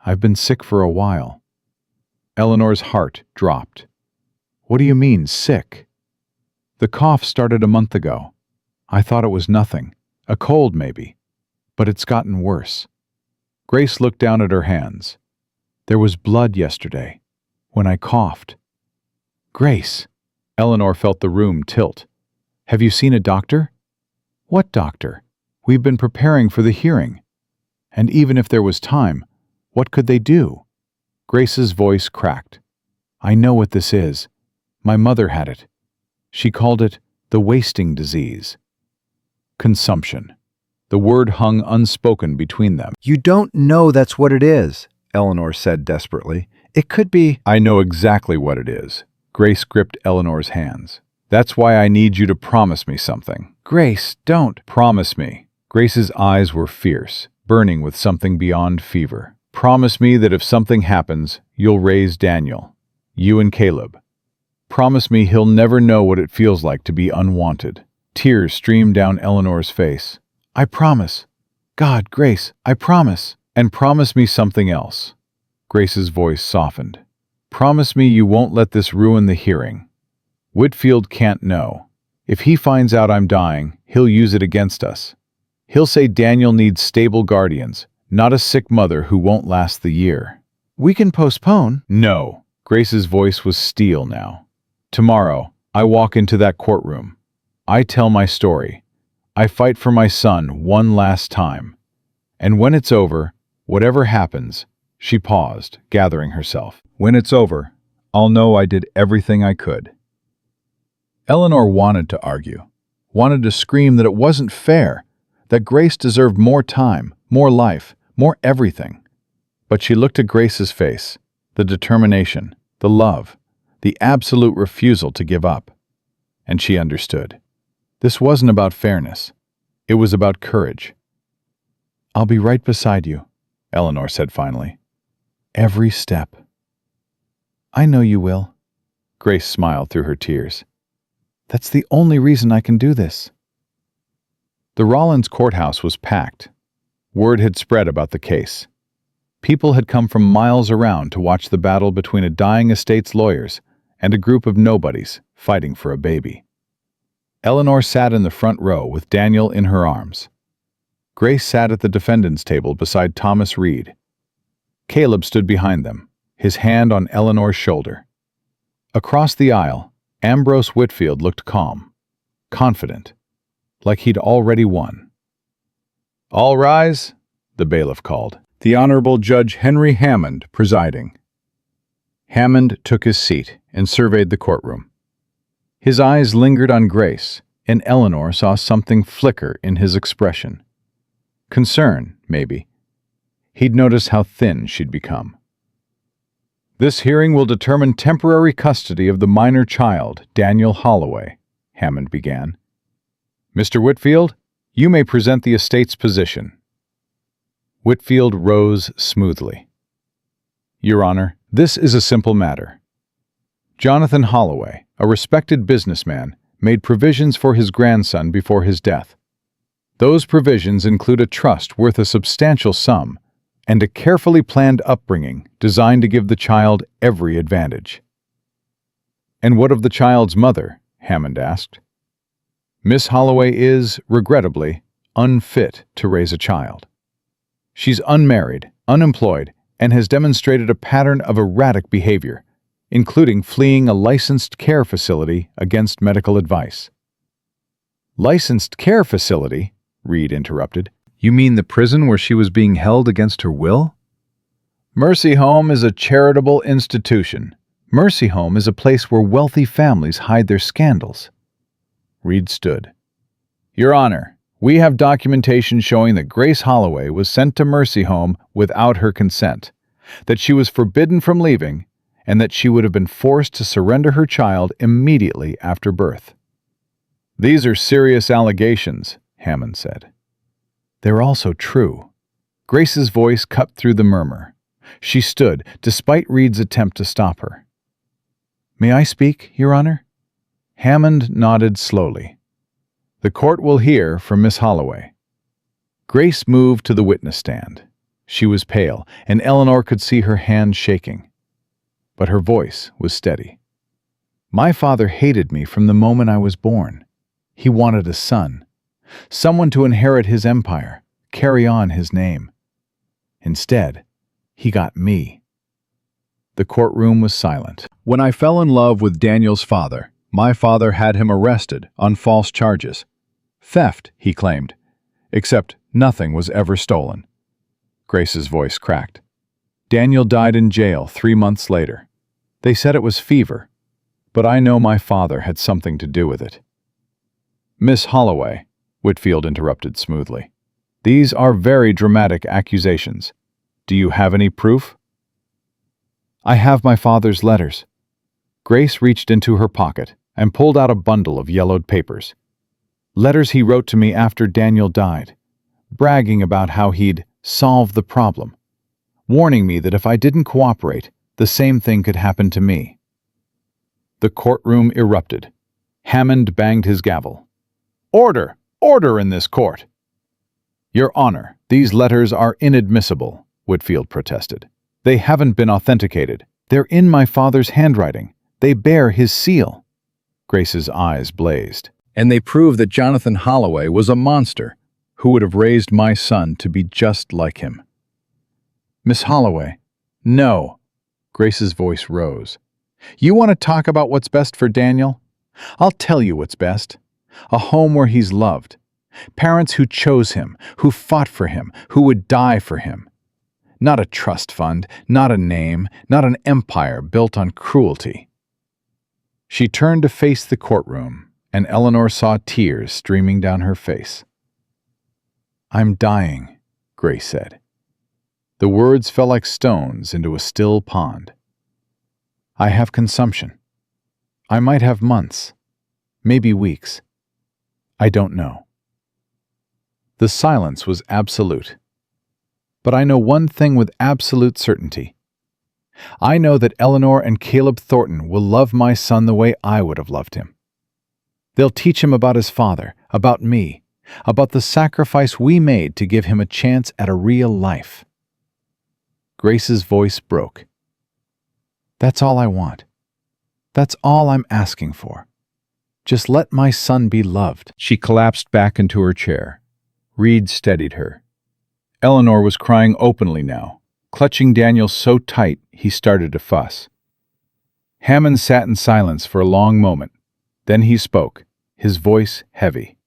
I've been sick for a while." Eleanor's heart dropped. "What do you mean, sick?" "The cough started a month ago. I thought it was nothing, a cold maybe, but it's gotten worse." Grace looked down at her hands. "There was blood yesterday, when I coughed." "Grace!" Eleanor felt the room tilt. "Have you seen a doctor?" "What doctor? We've been preparing for the hearing. And even if there was time, what could they do?" Grace's voice cracked. "I know what this is. My mother had it. She called it the wasting disease." Consumption. The word hung unspoken between them. You don't know that's what it is, Eleanor said desperately. It could be— "I know exactly what it is." Grace gripped Eleanor's hands. "That's why I need you to promise me something." Grace, don't. "Promise me." Grace's eyes were fierce, burning with something beyond fever. "Promise me that if something happens, you'll raise Daniel. You and Caleb. Promise me he'll never know what it feels like to be unwanted." Tears streamed down Eleanor's face. "I promise. God, Grace, I promise." "And promise me something else." Grace's voice softened. "Promise me you won't let this ruin the hearing. Whitfield can't know. If he finds out I'm dying, he'll use it against us. He'll say Daniel needs stable guardians, not a sick mother who won't last the year." We can postpone. "No." Grace's voice was steel now. "Tomorrow, I walk into that courtroom. I tell my story. I fight for my son one last time. And when it's over, whatever happens," she paused, gathering herself. "When it's over, I'll know I did everything I could." Eleanor wanted to argue, wanted to scream that it wasn't fair, that Grace deserved more time, more life, more everything. But she looked at Grace's face, the determination, the love, the absolute refusal to give up. And she understood. This wasn't about fairness. It was about courage. "I'll be right beside you," Eleanor said finally. "Every step." "I know you will." Grace smiled through her tears. "That's the only reason I can do this." The Rollins courthouse was packed. Word had spread about the case. People had come from miles around to watch the battle between a dying estate's lawyers and a group of nobodies fighting for a baby. Eleanor sat in the front row with Daniel in her arms. Grace sat at the defendant's table beside Thomas Reed. Caleb stood behind them, his hand on Eleanor's shoulder. Across the aisle, Ambrose Whitfield looked calm, confident, like he'd already won. "All rise," the bailiff called. The Honorable Judge Henry Hammond presiding. Hammond took his seat and surveyed the courtroom. His eyes lingered on Grace, and Eleanor saw something flicker in his expression. Concern, maybe. He'd noticed how thin she'd become. "This hearing will determine temporary custody of the minor child, Daniel Holloway," Hammond began. "Mr. Whitfield, you may present the estate's position." Whitfield rose smoothly. "Your Honor, this is a simple matter. Jonathan Holloway, a respected businessman, made provisions for his grandson before his death. Those provisions include a trust worth a substantial sum and a carefully planned upbringing designed to give the child every advantage." "And what of the child's mother?" Hammond asked. "Miss Holloway is, regrettably, unfit to raise a child. She's unmarried, unemployed, and has demonstrated a pattern of erratic behavior, including fleeing a licensed care facility against medical advice." "Licensed care facility?" Reed interrupted. "You mean the prison where she was being held against her will?" "Mercy Home is a charitable institution. Mercy Home is a place where wealthy families hide their scandals." Reed stood. "Your Honor, we have documentation showing that Grace Holloway was sent to Mercy Home without her consent, that she was forbidden from leaving, and that she would have been forced to surrender her child immediately after birth." "These are serious allegations," Hammond said. "They're also true." Grace's voice cut through the murmur. She stood, despite Reed's attempt to stop her. "May I speak, Your Honor?" Hammond nodded slowly. "The court will hear from Miss Holloway." Grace moved to the witness stand. She was pale, and Eleanor could see her hands shaking. But her voice was steady. "My father hated me from the moment I was born. He wanted a son, someone to inherit his empire, carry on his name. Instead, he got me." The courtroom was silent. When I fell in love with Daniel's father, my father had him arrested on false charges. Theft, he claimed, except nothing was ever stolen. Grace's voice cracked. Daniel died in jail 3 months later. They said it was fever, but I know my father had something to do with it. "Miss Holloway," Whitfield interrupted smoothly, "these are very dramatic accusations. Do you have any proof?" "I have my father's letters." Grace reached into her pocket and pulled out a bundle of yellowed papers. "Letters he wrote to me after Daniel died, bragging about how he'd solved the problem, warning me that if I didn't cooperate, the same thing could happen to me." The courtroom erupted. Hammond banged his gavel. "Order! Order in this court!" "Your Honor, these letters are inadmissible," Whitfield protested. "They haven't been authenticated. They're in my father's handwriting. They bear his seal." Grace's eyes blazed. "And they prove that Jonathan Holloway was a monster who would have raised my son to be just like him." "Miss Holloway." "No." Grace's voice rose. "You want to talk about what's best for Daniel? I'll tell you what's best. A home where he's loved. Parents who chose him, who fought for him, who would die for him. Not a trust fund, not a name, not an empire built on cruelty." She turned to face the courtroom, and Eleanor saw tears streaming down her face. "I'm dying," Grace said. The words fell like stones into a still pond. "I have consumption. I might have months, maybe weeks. I don't know." The silence was absolute. "But I know one thing with absolute certainty. I know that Eleanor and Caleb Thornton will love my son the way I would have loved him. They'll teach him about his father, about me, about the sacrifice we made to give him a chance at a real life." Grace's voice broke. "That's all I want. That's all I'm asking for. Just let my son be loved." She collapsed back into her chair. Reed steadied her. Eleanor was crying openly now, clutching Daniel so tight he started to fuss. Hammond sat in silence for a long moment. Then he spoke, his voice heavy.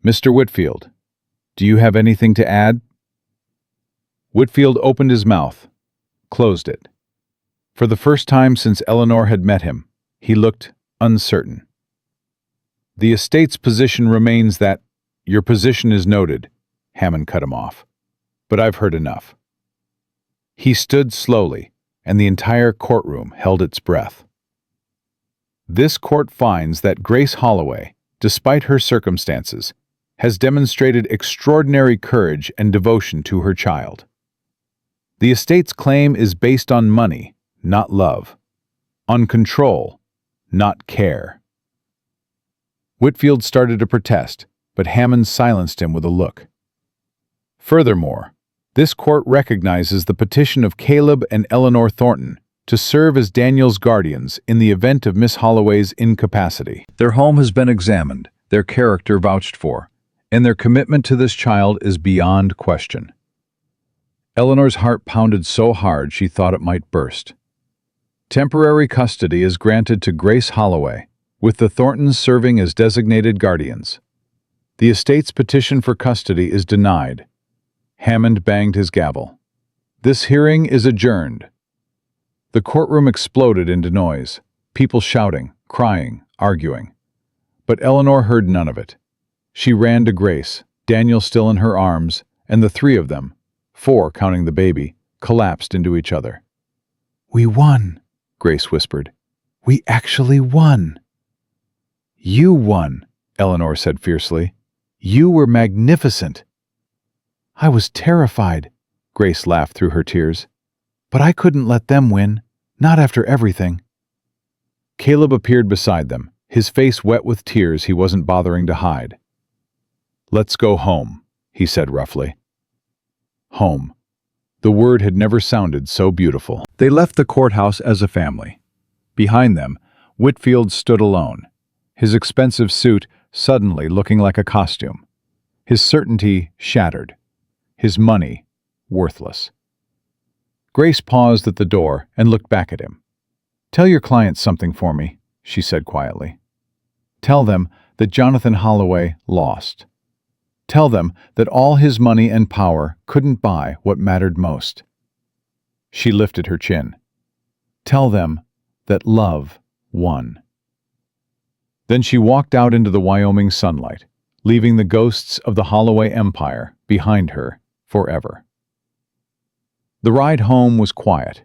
"Mr. Whitfield, do you have anything to add?" Whitfield opened his mouth, closed it. For the first time since Eleanor had met him, he looked uncertain. "The estate's position remains that—" "Your position is noted," Hammond cut him off. "But I've heard enough." He stood slowly, and the entire courtroom held its breath. "This court finds that Grace Holloway, despite her circumstances, has demonstrated extraordinary courage and devotion to her child. The estate's claim is based on money, not love, on control, not care." Whitfield started to protest, but Hammond silenced him with a look. "Furthermore, this court recognizes the petition of Caleb and Eleanor Thornton to serve as Daniel's guardians in the event of Miss Holloway's incapacity. Their home has been examined, their character vouched for, and their commitment to this child is beyond question." Eleanor's heart pounded so hard she thought it might burst. "Temporary custody is granted to Grace Holloway, with the Thorntons serving as designated guardians. The estate's petition for custody is denied." Hammond banged his gavel. "This hearing is adjourned." The courtroom exploded into noise, people shouting, crying, arguing. But Eleanor heard none of it. She ran to Grace, Daniel still in her arms, and the three of them, 4 counting the baby, collapsed into each other. "We won," Grace whispered. "We actually won." "You won," Eleanor said fiercely. "You were magnificent." I was terrified, Grace laughed through her tears. But I couldn't let them win, not after everything. Caleb appeared beside them, his face wet with tears he wasn't bothering to hide. Let's go home, he said roughly. Home. The word had never sounded so beautiful. They left the courthouse as a family. Behind them, Whitfield stood alone, his expensive suit suddenly looking like a costume, his certainty shattered, his money worthless. Grace paused at the door and looked back at him. Tell your clients something for me, she said quietly. Tell them that Jonathan Holloway lost. Tell them that all his money and power couldn't buy what mattered most. She lifted her chin. Tell them that love won. Then she walked out into the Wyoming sunlight, leaving the ghosts of the Holloway Empire behind her forever. The ride home was quiet.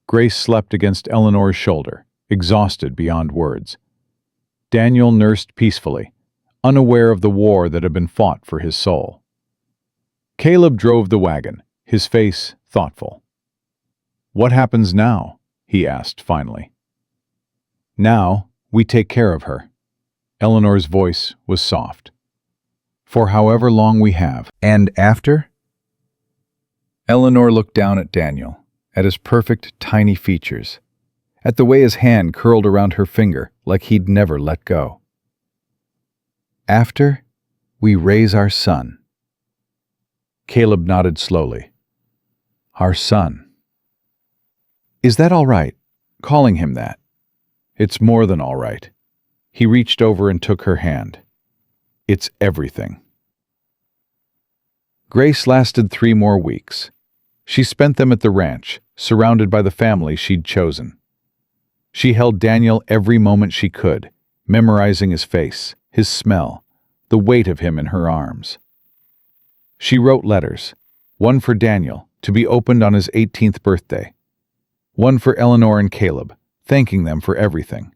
Grace slept against Eleanor's shoulder, exhausted beyond words. Daniel nursed peacefully, unaware of the war that had been fought for his soul. Caleb drove the wagon, his face thoughtful. What happens now? He asked finally. Now, we take care of her. Eleanor's voice was soft. For however long we have. And after? Eleanor looked down at Daniel, at his perfect, tiny features, at the way his hand curled around her finger like he'd never let go. After, we raise our son. Caleb nodded slowly. Our son. Is that all right, calling him that? It's more than all right. He reached over and took her hand. It's everything. Grace lasted 3 more weeks. She spent them at the ranch, surrounded by the family she'd chosen. She held Daniel every moment she could, memorizing his face, his smell, the weight of him in her arms. She wrote letters, one for Daniel, to be opened on his 18th birthday, one for Eleanor and Caleb, thanking them for everything,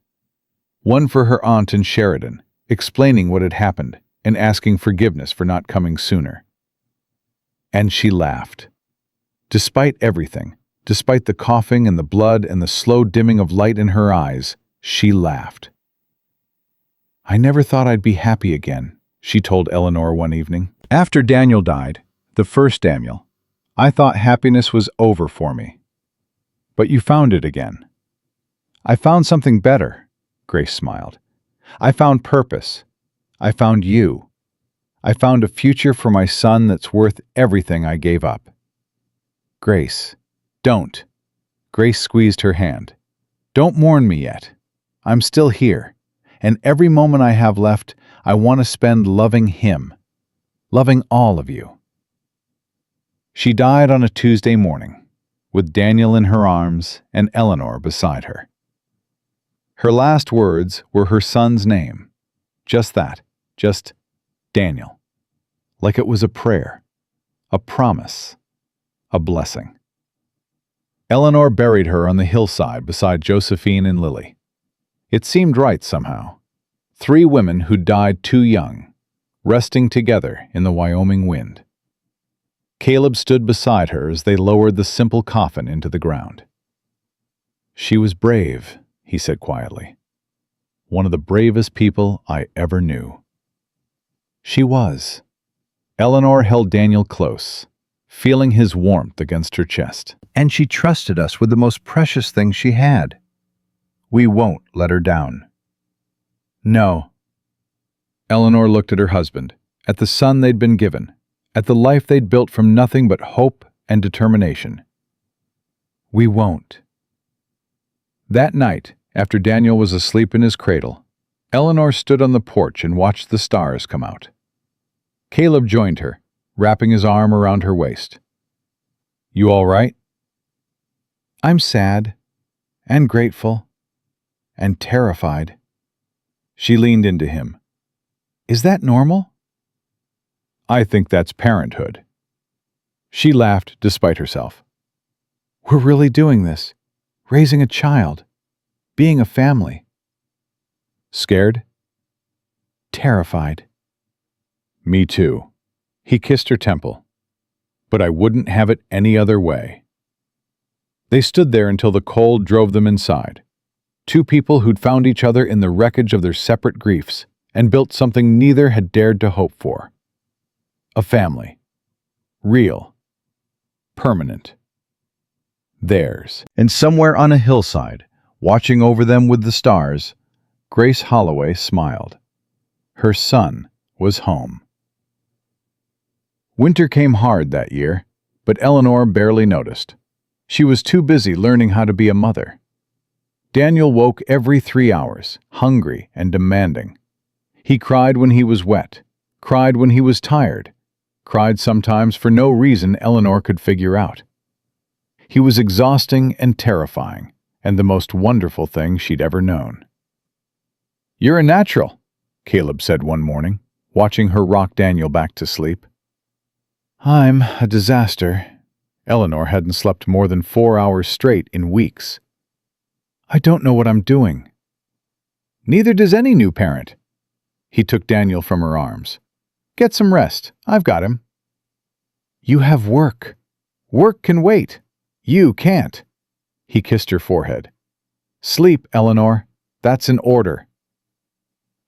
one for her aunt in Sheridan, explaining what had happened and asking forgiveness for not coming sooner. And she laughed. Despite everything, despite the coughing and the blood and the slow dimming of light in her eyes, she laughed. I never thought I'd be happy again, she told Eleanor one evening. After Daniel died, the first Daniel, I thought happiness was over for me. But you found it again. I found something better, Grace smiled. I found purpose. I found you. I found a future for my son that's worth everything I gave up. Grace, don't. Grace squeezed her hand. Don't mourn me yet. I'm still here, and every moment I have left, I want to spend loving him, loving all of you. She died on a Tuesday morning, with Daniel in her arms and Eleanor beside her. Her last words were her son's name. Just that, just Daniel. Like it was a prayer, a promise, a blessing. Eleanor buried her on the hillside beside Josephine and Lily. It seemed right somehow. 3 women who died too young, resting together in the Wyoming wind. Caleb stood beside her as they lowered the simple coffin into the ground. She was brave, he said quietly. One of the bravest people I ever knew. She was. Eleanor held Daniel close, feeling his warmth against her chest. And she trusted us with the most precious thing she had. We won't let her down. No. Eleanor looked at her husband, at the son they'd been given, at the life they'd built from nothing but hope and determination. We won't. That night, after Daniel was asleep in his cradle, Eleanor stood on the porch and watched the stars come out. Caleb joined her, wrapping his arm around her waist. You all right? I'm sad, and grateful, and terrified. She leaned into him. Is that normal? I think that's parenthood. She laughed despite herself. We're really doing this, raising a child, being a family. Scared? Terrified. Me too. He kissed her temple. but I wouldn't have it any other way. They stood there until the cold drove them inside. Two people who'd found each other in the wreckage of their separate griefs and built something neither had dared to hope for. A family. Real. Permanent. Theirs. And somewhere on a hillside, watching over them with the stars, Grace Holloway smiled. Her son was home. Winter came hard that year, but Eleanor barely noticed. She was too busy learning how to be a mother. Daniel woke every 3 hours, hungry and demanding. He cried when he was wet, cried when he was tired, cried sometimes for no reason Eleanor could figure out. He was exhausting and terrifying, and the most wonderful thing she'd ever known. "You're a natural," Caleb said one morning, watching her rock Daniel back to sleep. "I'm a disaster." Eleanor hadn't slept more than 4 hours straight in weeks. "I don't know what I'm doing." "Neither does any new parent." He took Daniel from her arms. "Get some rest. I've got him." "You have work. Work can wait. You can't." He kissed her forehead. "Sleep, Eleanor. That's an order."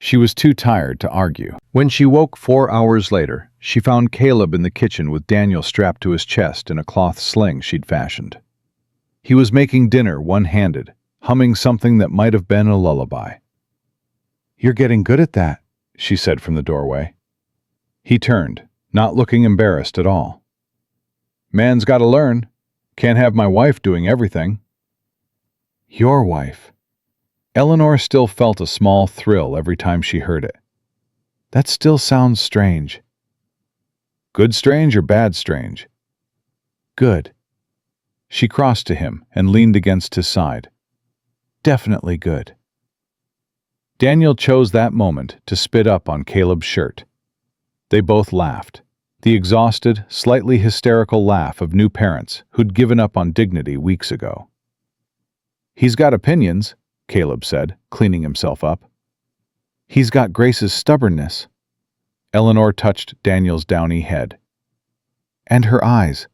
She was too tired to argue. When she woke 4 hours later, she found Caleb in the kitchen with Daniel strapped to his chest in a cloth sling she'd fashioned. He was making dinner one-handed, humming something that might have been a lullaby. "You're getting good at that," she said from the doorway. He turned, not looking embarrassed at all. "Man's got to learn. Can't have my wife doing everything." "Your wife." Eleanor still felt a small thrill every time she heard it. "That still sounds strange." "Good strange or bad strange?" "Good." She crossed to him and leaned against his side. "Definitely good." Daniel chose that moment to spit up on Caleb's shirt. They both laughed, the exhausted, slightly hysterical laugh of new parents who'd given up on dignity weeks ago. "He's got opinions," Caleb said, cleaning himself up. "He's got Grace's stubbornness." Eleanor touched Daniel's downy head. "And her eyes.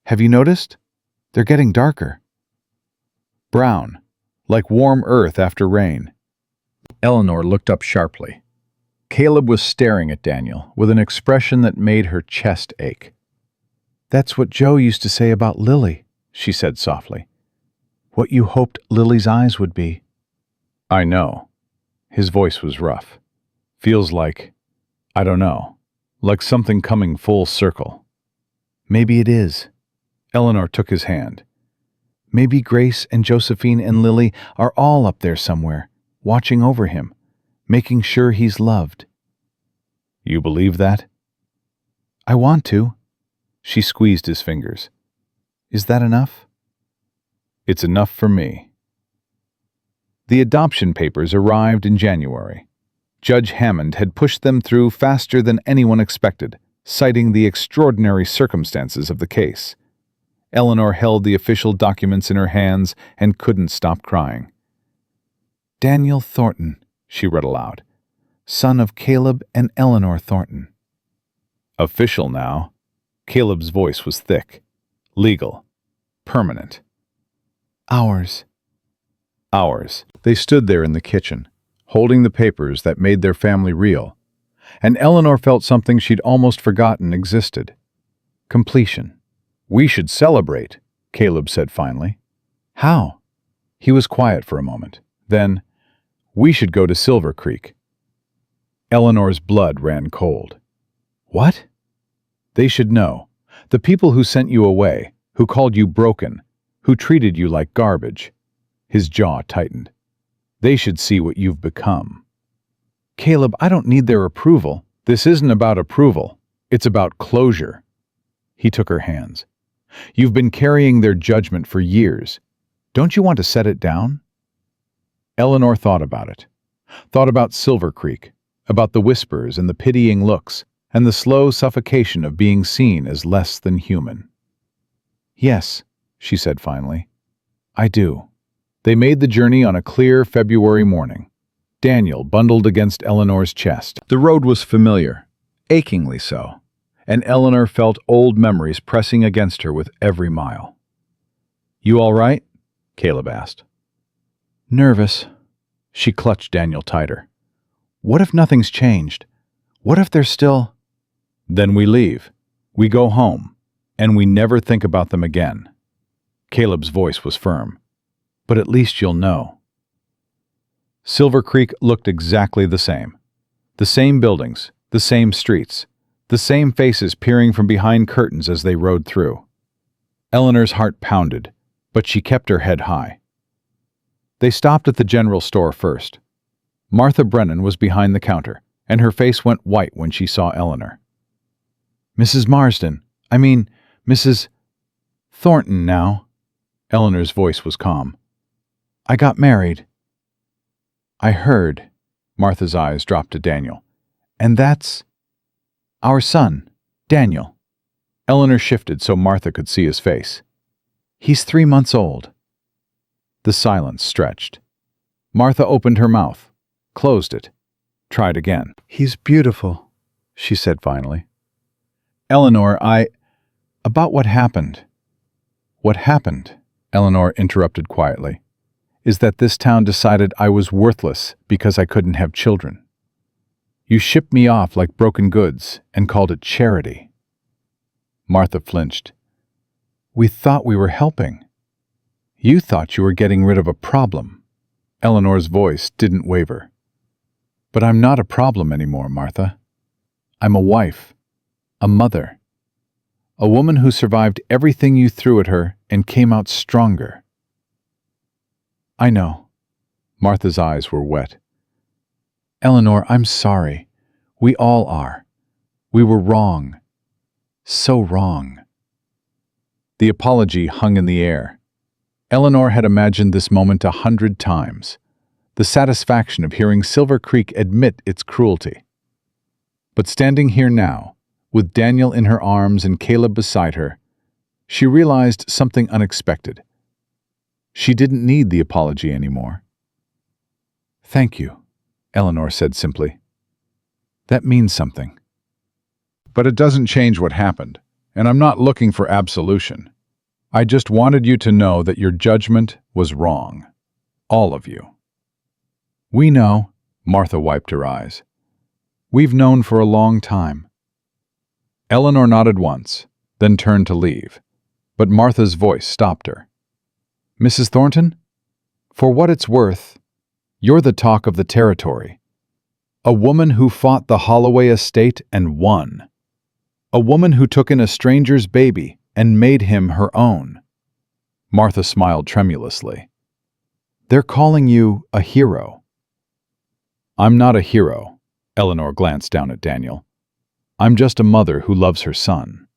Have you noticed? They're getting darker. Brown, like warm earth after rain." Eleanor looked up sharply. Caleb was staring at Daniel with an expression that made her chest ache. "That's what Joe used to say about Lily," she said softly. "What you hoped Lily's eyes would be." "I know." His voice was rough. "Feels like, I don't know, like something coming full circle." "Maybe it is." Eleanor took his hand. "Maybe Grace and Josephine and Lily are all up there somewhere, watching over him, making sure he's loved." "You believe that?" "I want to." She squeezed his fingers. "Is that enough?" "It's enough for me." The adoption papers arrived in January. Judge Hammond had pushed them through faster than anyone expected, citing the extraordinary circumstances of the case. Eleanor held the official documents in her hands and couldn't stop crying. "Daniel Thornton," she read aloud, "son of Caleb and Eleanor Thornton." Official now. Caleb's voice was thick. Legal. Permanent. "Ours." Hours. They stood there in the kitchen, holding the papers that made their family real, and Eleanor felt something she'd almost forgotten existed. Completion. "We should celebrate," Caleb said finally. "How?" He was quiet for a moment. Then, "We should go to Silver Creek." Eleanor's blood ran cold. "What?" "They should know. The people who sent you away, who called you broken, who treated you like garbage." His jaw tightened. "They should see what you've become." "Caleb, I don't need their approval." "This isn't about approval. It's about closure." He took her hands. "You've been carrying their judgment for years. Don't you want to set it down?" Eleanor thought about it. Thought about Silver Creek, about the whispers and the pitying looks, and the slow suffocation of being seen as less than human. "Yes," she said finally. "I do." They made the journey on a clear February morning. Daniel bundled against Eleanor's chest. The road was familiar, achingly so. and Eleanor felt old memories pressing against her with every mile. "You all right?" Caleb asked. Nervous. She clutched Daniel tighter. What if nothing's changed? What if they're still... "Then we leave. We go home, and we never think about them again." Caleb's voice was firm. But at least you'll know. Silver Creek looked exactly the same. The same buildings, the same streets, the same faces peering from behind curtains as they rode through. Eleanor's heart pounded, but she kept her head high. They stopped at the general store first. Martha Brennan was behind the counter, and her face went white when she saw Eleanor. Mrs. Marsden, Mrs. Thornton now. Eleanor's voice was calm. I got married. I heard. Martha's eyes dropped to Daniel. And that's our son, Daniel. Eleanor shifted so Martha could see his face. He's 3 months old. The silence stretched. Martha opened her mouth, closed it, tried again. He's beautiful, she said finally. Eleanor, About what happened. What happened, Eleanor interrupted quietly, is that this town decided I was worthless because I couldn't have children. You shipped me off like broken goods and called it charity. Martha flinched. We thought we were helping. You thought you were getting rid of a problem. Eleanor's voice didn't waver. But I'm not a problem anymore, Martha. I'm a wife, a mother, a woman who survived everything you threw at her and came out stronger. I know. Martha's eyes were wet. Eleanor, I'm sorry. We all are. We were wrong. So wrong. The apology hung in the air. Eleanor had imagined this moment 100 times, the satisfaction of hearing Silver Creek admit its cruelty. But standing here now, with Daniel in her arms and Caleb beside her, she realized something unexpected. She didn't need the apology anymore. Thank you, Eleanor said simply. That means something. But it doesn't change what happened, and I'm not looking for absolution. I just wanted you to know that your judgment was wrong. All of you. We know, Martha wiped her eyes. We've known for a long time. Eleanor nodded once, then turned to leave, but Martha's voice stopped her. Mrs. Thornton, for what it's worth, you're the talk of the territory. A woman who fought the Holloway estate and won. A woman who took in a stranger's baby and made him her own. Martha smiled tremulously. They're calling you a hero. I'm not a hero, Eleanor glanced down at Daniel. I'm just a mother who loves her son.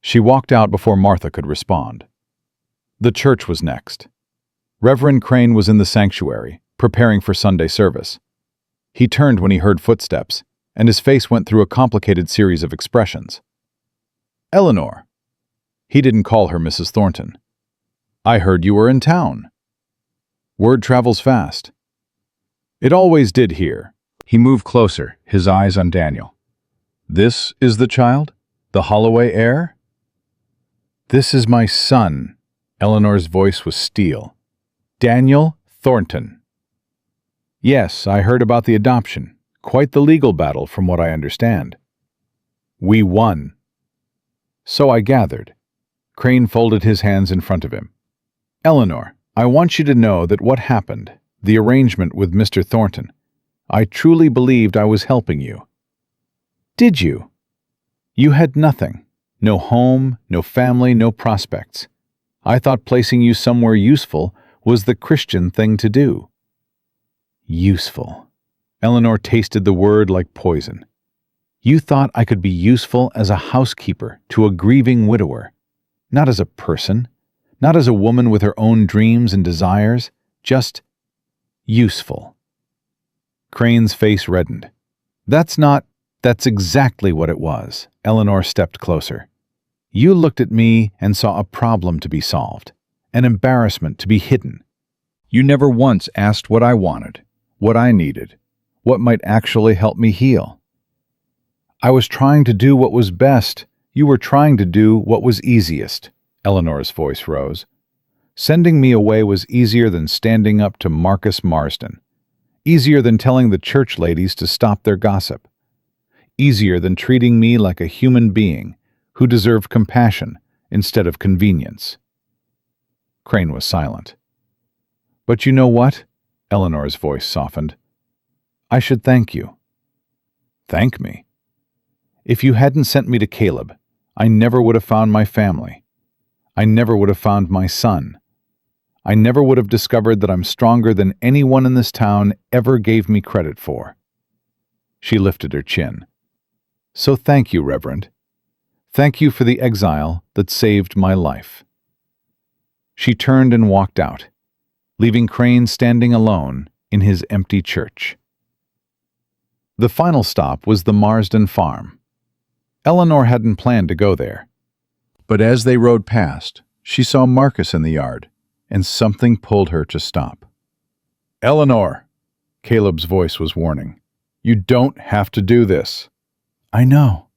She walked out before Martha could respond. The church was next. Reverend Crane was in the sanctuary, preparing for Sunday service. He turned when he heard footsteps, and his face went through a complicated series of expressions. Eleanor. He didn't call her Mrs. Thornton. I heard you were in town. Word travels fast. It always did here. He moved closer, his eyes on Daniel. This is the child? The Holloway heir? This is my son. Eleanor's voice was steel. Daniel Thornton. Yes, I heard about the adoption. Quite the legal battle, from what I understand. We won. So I gathered. Crane folded his hands in front of him. Eleanor, I want you to know that what happened, the arrangement with Mr. Thornton, I truly believed I was helping you. Did you? You had nothing. No home, no family, no prospects. I thought placing you somewhere useful was the Christian thing to do. Useful. Eleanor tasted the word like poison. You thought I could be useful as a housekeeper to a grieving widower, not as a person, not as a woman with her own dreams and desires, just useful. Crane's face reddened. That's exactly what it was. Eleanor stepped closer. You looked at me and saw a problem to be solved, an embarrassment to be hidden. You never once asked what I wanted, what I needed, what might actually help me heal. I was trying to do what was best. You were trying to do what was easiest. Eleanor's voice rose. Sending me away was easier than standing up to Marcus Marsden. Easier than telling the church ladies to stop their gossip. Easier than treating me like a human being who deserved compassion instead of convenience. Crane was silent. But you know what? Eleanor's voice softened. I should thank you. Thank me? If you hadn't sent me to Caleb, I never would have found my family. I never would have found my son. I never would have discovered that I'm stronger than anyone in this town ever gave me credit for. She lifted her chin. So thank you, Reverend. Thank you for the exile that saved my life. She turned and walked out, leaving Crane standing alone in his empty church. The final stop was the Marsden farm. Eleanor hadn't planned to go there. But as they rode past, she saw Marcus in the yard, and something pulled her to stop. Eleanor, Caleb's voice was warning. You don't have to do this. I know.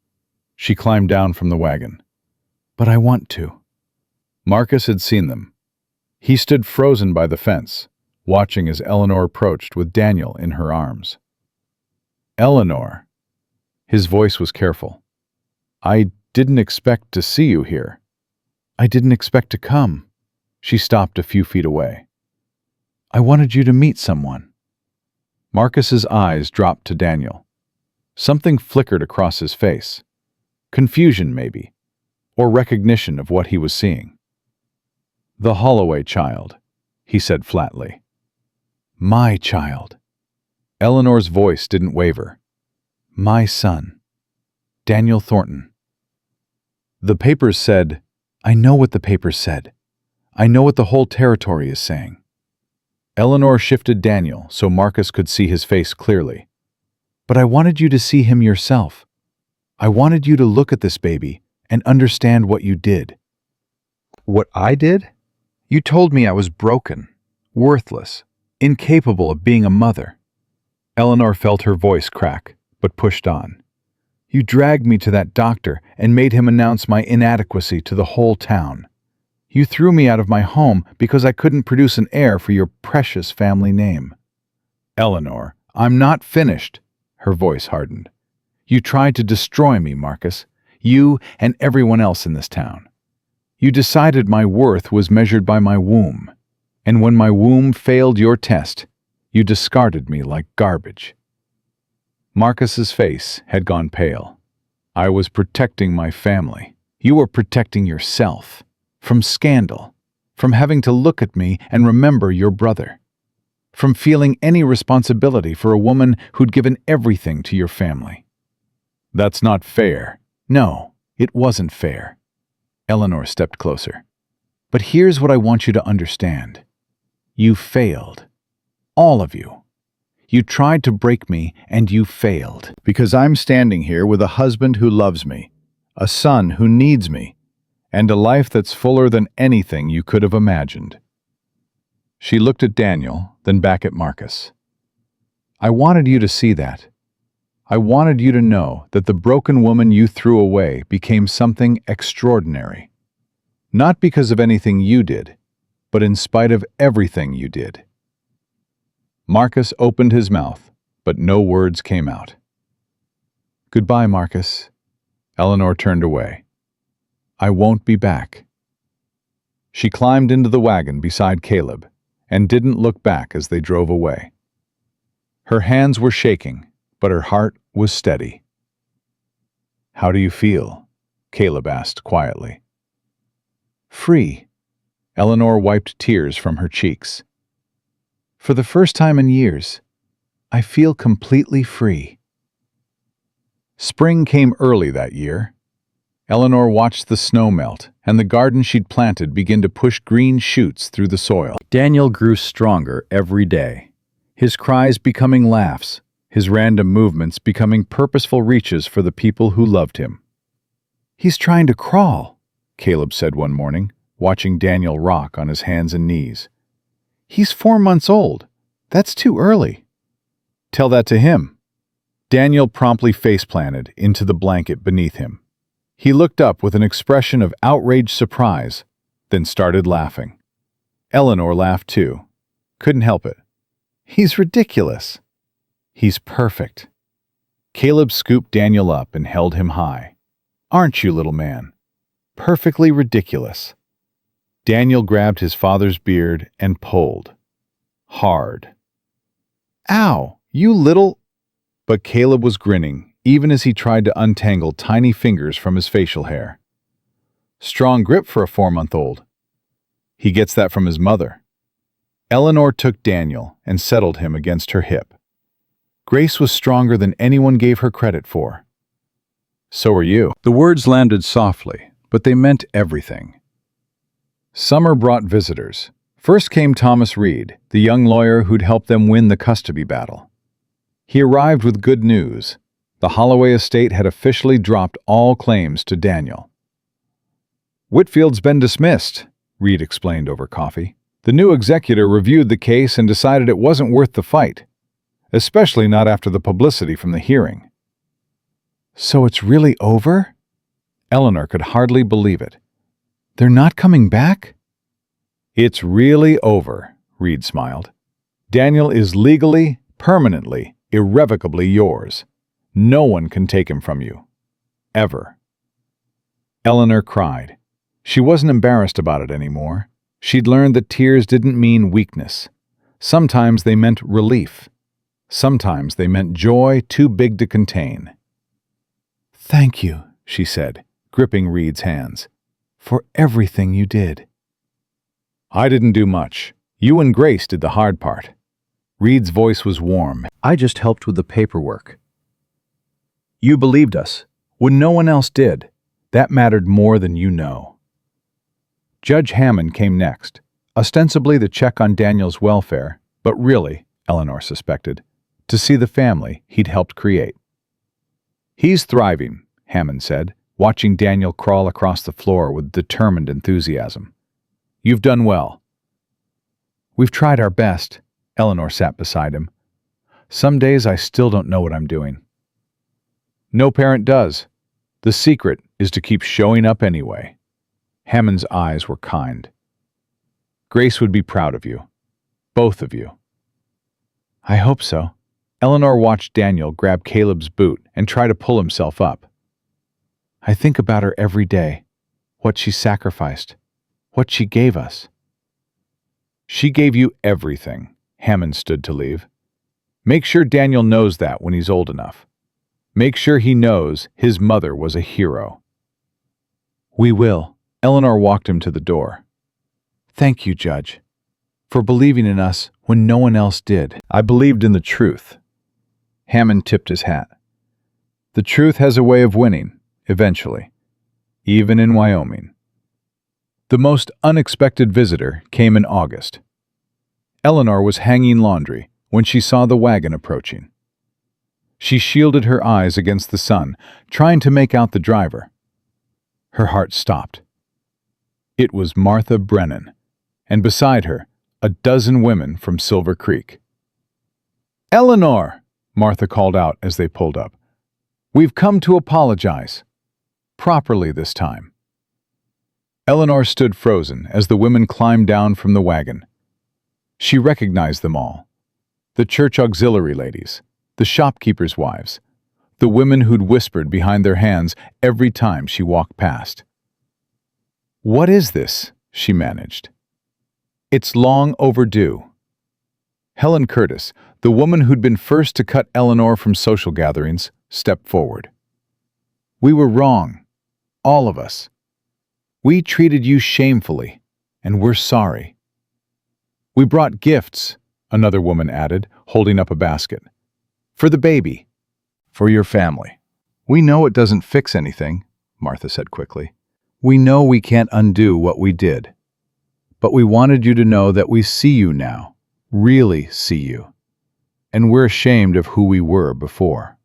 She climbed down from the wagon. But I want to. Marcus had seen them. He stood frozen by the fence, watching as Eleanor approached with Daniel in her arms. Eleanor. His voice was careful. I didn't expect to see you here. I didn't expect to come. She stopped a few feet away. I wanted you to meet someone. Marcus's eyes dropped to Daniel. Something flickered across his face. Confusion, maybe, or recognition of what he was seeing. The Holloway child, he said flatly. My child. Eleanor's voice didn't waver. My son. Daniel Thornton. The papers said, I know what the papers said. I know what the whole territory is saying. Eleanor shifted Daniel so Marcus could see his face clearly. But I wanted you to see him yourself. I wanted you to look at this baby and understand what you did. What I did? You told me I was broken, worthless, incapable of being a mother. Eleanor felt her voice crack, but pushed on. You dragged me to that doctor and made him announce my inadequacy to the whole town. You threw me out of my home because I couldn't produce an heir for your precious family name. Eleanor, I'm not finished. Her voice hardened. You tried to destroy me, Marcus. You and everyone else in this town. You decided my worth was measured by my womb. And when my womb failed your test, you discarded me like garbage. Marcus's face had gone pale. I was protecting my family. You were protecting yourself. From scandal. From having to look at me and remember your brother. From feeling any responsibility for a woman who'd given everything to your family. That's not fair. No, it wasn't fair. Eleanor stepped closer. But here's what I want you to understand. You failed. All of you. You tried to break me, and you failed. Because I'm standing here with a husband who loves me, a son who needs me, and a life that's fuller than anything you could have imagined. She looked at Daniel, then back at Marcus. I wanted you to see that. I wanted you to know that the broken woman you threw away became something extraordinary. Not because of anything you did, but in spite of everything you did. Marcus opened his mouth, but no words came out. Goodbye, Marcus. Eleanor turned away. I won't be back. She climbed into the wagon beside Caleb and didn't look back as they drove away. Her hands were shaking, but her heart was steady. How do you feel? Caleb asked quietly. Free. Eleanor wiped tears from her cheeks. For the first time in years, I feel completely free. Spring came early that year. Eleanor watched the snow melt and the garden she'd planted begin to push green shoots through the soil. Daniel grew stronger every day, his cries becoming laughs, his random movements becoming purposeful reaches for the people who loved him. He's trying to crawl, Caleb said one morning, watching Daniel rock on his hands and knees. He's 4 months old. That's too early. Tell that to him. Daniel promptly face-planted into the blanket beneath him. He looked up with an expression of outraged surprise, then started laughing. Eleanor laughed too. Couldn't help it. He's ridiculous. He's perfect. Caleb scooped Daniel up and held him high. Aren't you, little man? Perfectly ridiculous. Daniel grabbed his father's beard and pulled. Hard. Ow, you little... But Caleb was grinning, even as he tried to untangle tiny fingers from his facial hair. Strong grip for a 4-month-old. He gets that from his mother. Eleanor took Daniel and settled him against her hip. Grace was stronger than anyone gave her credit for. So are you. The words landed softly, but they meant everything. Summer brought visitors. First came Thomas Reed, the young lawyer who'd helped them win the custody battle. He arrived with good news. The Holloway estate had officially dropped all claims to Daniel. Whitfield's been dismissed, Reed explained over coffee. The new executor reviewed the case and decided it wasn't worth the fight, especially not after the publicity from the hearing. So it's really over? Eleanor could hardly believe it. They're not coming back? It's really over, Reed smiled. Daniel is legally, permanently, irrevocably yours. No one can take him from you. Ever. Eleanor cried. She wasn't embarrassed about it anymore. She'd learned that tears didn't mean weakness. Sometimes they meant relief. Sometimes they meant joy too big to contain. Thank you, she said, gripping Reed's hands, for everything you did. I didn't do much. You and Grace did the hard part. Reed's voice was warm. I just helped with the paperwork. You believed us, when no one else did. That mattered more than you know. Judge Hammond came next, ostensibly to check on Daniel's welfare, but really, Eleanor suspected, to see the family he'd helped create. He's thriving, Hammond said, watching Daniel crawl across the floor with determined enthusiasm. You've done well. We've tried our best. Eleanor sat beside him. Some days I still don't know what I'm doing. No parent does. The secret is to keep showing up anyway. Hammond's eyes were kind. Grace would be proud of you. Both of you. I hope so. Eleanor watched Daniel grab Caleb's boot and try to pull himself up. I think about her every day. What she sacrificed. What she gave us. She gave you everything. Hammond stood to leave. Make sure Daniel knows that when he's old enough. Make sure he knows his mother was a hero. We will. Eleanor walked him to the door. Thank you, Judge, for believing in us when no one else did. I believed in the truth. Hammond tipped his hat. The truth has a way of winning, eventually, even in Wyoming. The most unexpected visitor came in August. Eleanor was hanging laundry when she saw the wagon approaching. She shielded her eyes against the sun, trying to make out the driver. Her heart stopped. It was Martha Brennan, and beside her, a dozen women from Silver Creek. "Eleanor," Martha called out as they pulled up. "We've come to apologize. Properly this time." Eleanor stood frozen as the women climbed down from the wagon. She recognized them all. The church auxiliary ladies, the shopkeepers' wives, the women who'd whispered behind their hands every time she walked past. "What is this?" she managed. "It's long overdue." Helen Curtis, the woman who'd been first to cut Eleanor from social gatherings, stepped forward. "We were wrong. All of us. We treated you shamefully, and we're sorry." "We brought gifts," another woman added, holding up a basket. "For the baby. For your family." "We know it doesn't fix anything," Martha said quickly. "We know we can't undo what we did. But we wanted you to know that we see you now, really see you. And we're ashamed of who we were before."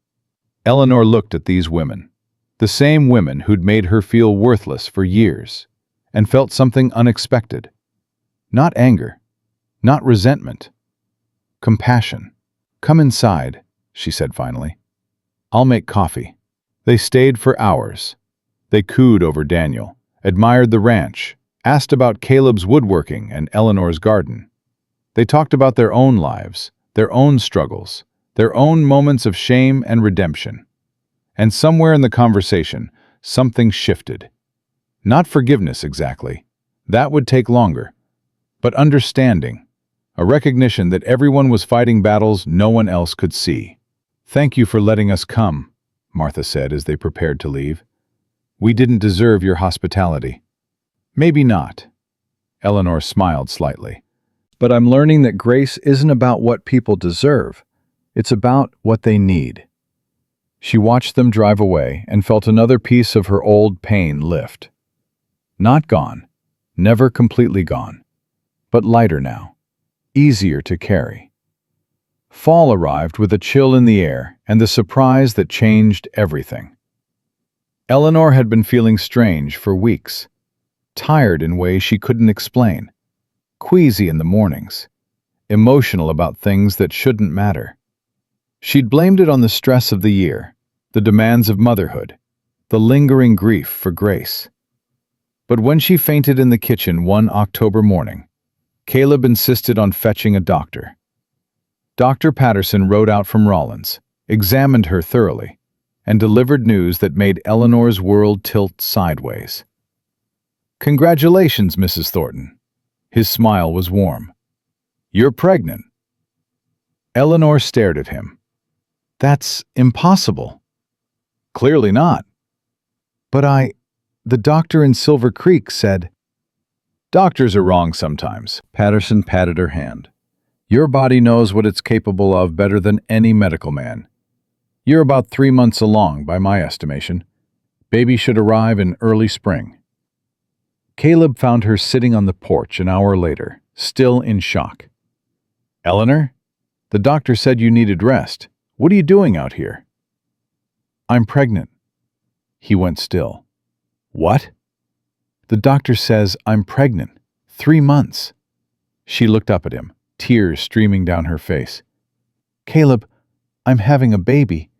Eleanor looked at these women, the same women who'd made her feel worthless for years, and felt something unexpected. Not anger, not resentment. Compassion. "Come inside," she said finally. I'll make coffee." They stayed for hours. They cooed over Daniel, admired the ranch, asked about Caleb's woodworking and Eleanor's garden. They talked about their own lives, their own struggles, their own moments of shame and redemption. And somewhere in the conversation, something shifted. Not forgiveness exactly. That would take longer. But understanding. A recognition that everyone was fighting battles no one else could see. "Thank you for letting us come," Martha said as they prepared to leave. "We didn't deserve your hospitality." "Maybe not." Eleanor smiled slightly. "But I'm learning that grace isn't about what people deserve. It's about what they need." She watched them drive away and felt another piece of her old pain lift. Not gone, never completely gone, but lighter now, easier to carry. Fall arrived with a chill in the air and the surprise that changed everything. Eleanor had been feeling strange for weeks, tired in ways she couldn't explain, queasy in the mornings, emotional about things that shouldn't matter. She'd blamed it on the stress of the year, the demands of motherhood, the lingering grief for Grace. But when she fainted in the kitchen one October morning, Caleb insisted on fetching a doctor. Dr. Patterson rode out from Rollins, examined her thoroughly, and delivered news that made Eleanor's world tilt sideways. "Congratulations, Mrs. Thornton." His smile was warm. "You're pregnant." Eleanor stared at him. "That's impossible." "Clearly not." "But the doctor in Silver Creek said—" "Doctors are wrong sometimes." Patterson patted her hand. "Your body knows what it's capable of better than any medical man. You're about 3 months along, by my estimation. Baby should arrive in early spring." Caleb found her sitting on the porch an hour later, still in shock. "Eleanor, the doctor said you needed rest. What are you doing out here?" "I'm pregnant." He went still. "What?" "The doctor says I'm pregnant. 3 months." She looked up at him, tears streaming down her face. "Caleb, I'm having a baby.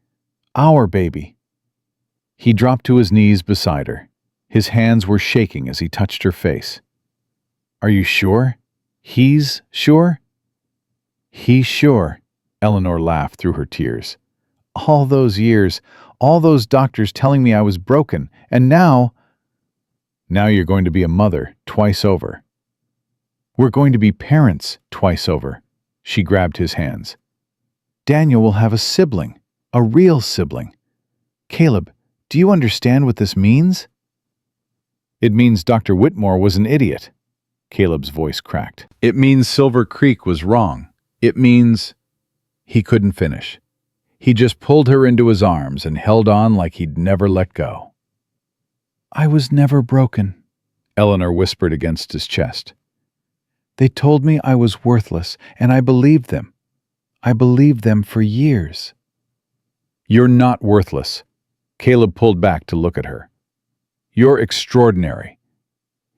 Our baby." He dropped to his knees beside her. His hands were shaking as he touched her face. "Are you sure? He's sure?" "He's sure," Eleanor laughed through her tears. "All those years, all those doctors telling me I was broken, and now—" "Now you're going to be a mother twice over." "We're going to be parents twice over." She grabbed his hands. "Daniel will have a sibling, a real sibling. Caleb, do you understand what this means?" "It means Dr. Whitmore was an idiot." Caleb's voice cracked. "It means Silver Creek was wrong. It means—" He couldn't finish. He just pulled her into his arms and held on like he'd never let go. "I was never broken," Eleanor whispered against his chest. "They told me I was worthless, and I believed them. I believed them for years." "You're not worthless." Caleb pulled back to look at her. "You're extraordinary.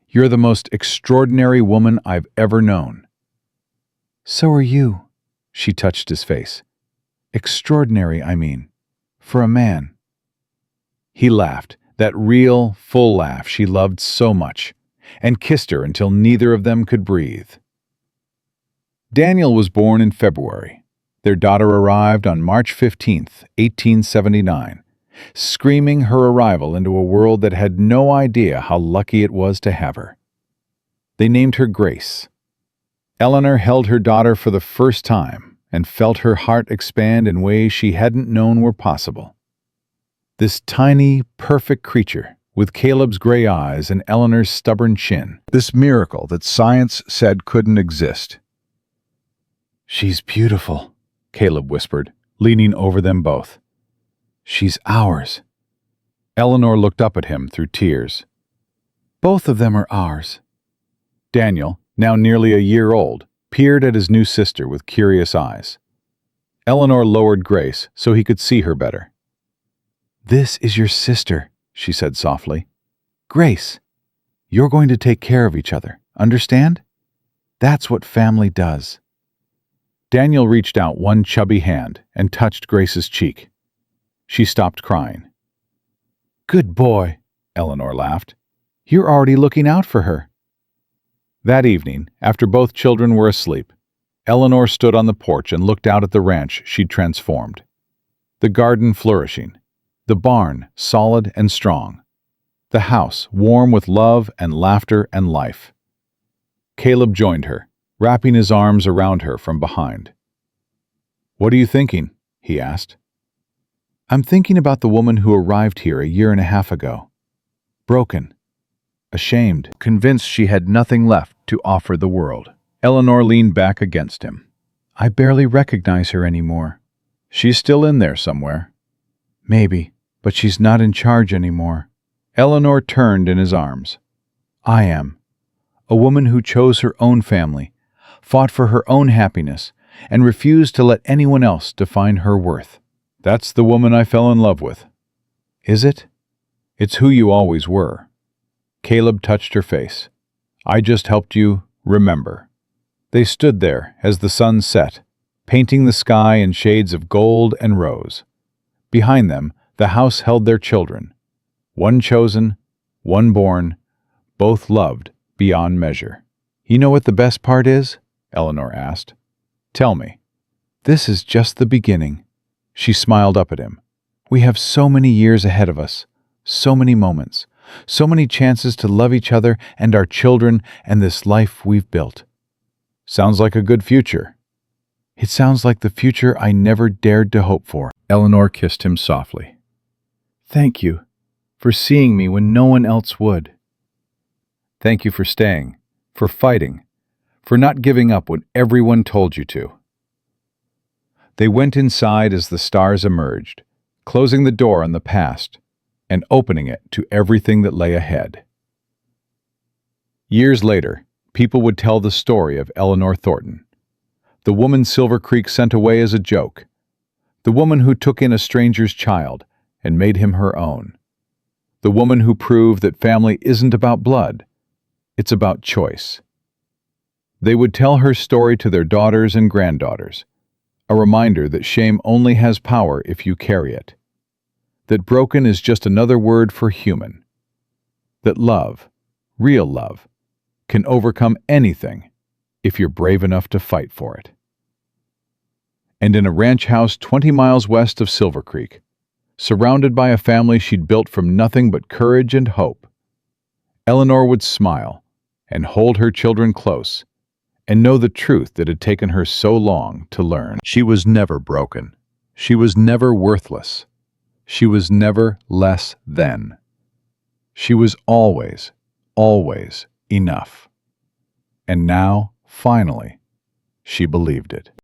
You're the most extraordinary woman I've ever known." "So are you." She touched his face. "Extraordinary, I mean. For a man." He laughed, that real, full laugh she loved so much, and kissed her until neither of them could breathe. Daniel was born in February. Their daughter arrived on March 15th, 1879, screaming her arrival into a world that had no idea how lucky it was to have her. They named her Grace. Eleanor held her daughter for the first time and felt her heart expand in ways she hadn't known were possible. This tiny, perfect creature, with Caleb's gray eyes and Eleanor's stubborn chin, this miracle that science said couldn't exist. "She's beautiful," Caleb whispered, leaning over them both. "She's ours." Eleanor looked up at him through tears. "Both of them are ours." Daniel, now nearly a year old, peered at his new sister with curious eyes. Eleanor lowered Grace so he could see her better. "This is your sister," she said softly. "Grace, you're going to take care of each other, understand? That's what family does." Daniel reached out one chubby hand and touched Grace's cheek. She stopped crying. Good boy, Eleanor laughed. You're already looking out for her. That evening, after both children were asleep, Eleanor stood on the porch and looked out at the ranch she'd transformed. The garden flourishing, the barn solid and strong, the house warm with love and laughter and life. Caleb joined her, wrapping his arms around her from behind. "What are you thinking?" he asked. I'm thinking about the woman who arrived here a year and a half ago. Broken, ashamed, convinced she had nothing left to offer the world. Eleanor leaned back against him. I barely recognize her anymore. She's still in there somewhere. Maybe, but she's not in charge anymore. Eleanor turned in his arms. I am. A woman who chose her own family, fought for her own happiness, and refused to let anyone else define her worth. That's the woman I fell in love with. Is it? It's who you always were. Caleb touched her face. I just helped you remember. They stood there as the sun set, painting the sky in shades of gold and rose. Behind them, the house held their children. One chosen, one born, both loved beyond measure. You know what the best part is? Eleanor asked. Tell me. This is just the beginning. She smiled up at him. We have so many years ahead of us, so many moments, so many chances to love each other and our children and this life we've built. Sounds like a good future. It sounds like the future I never dared to hope for. Eleanor kissed him softly. Thank you for seeing me when no one else would. Thank you for staying, for fighting, for not giving up when everyone told you to. They went inside as the stars emerged, closing the door on the past and opening it to everything that lay ahead. Years later, people would tell the story of Eleanor Thornton, the woman Silver Creek sent away as a joke, the woman who took in a stranger's child and made him her own, the woman who proved that family isn't about blood, it's about choice. They would tell her story to their daughters and granddaughters, a reminder that shame only has power if you carry it, that broken is just another word for human, that love, real love, can overcome anything if you're brave enough to fight for it. And in a ranch house 20 miles west of Silver Creek, surrounded by a family she'd built from nothing but courage and hope, Eleanor would smile and hold her children close and know the truth that had taken her so long to learn. She was never broken. She was never worthless. She was never less than. She was always, always enough. And now, finally, she believed it.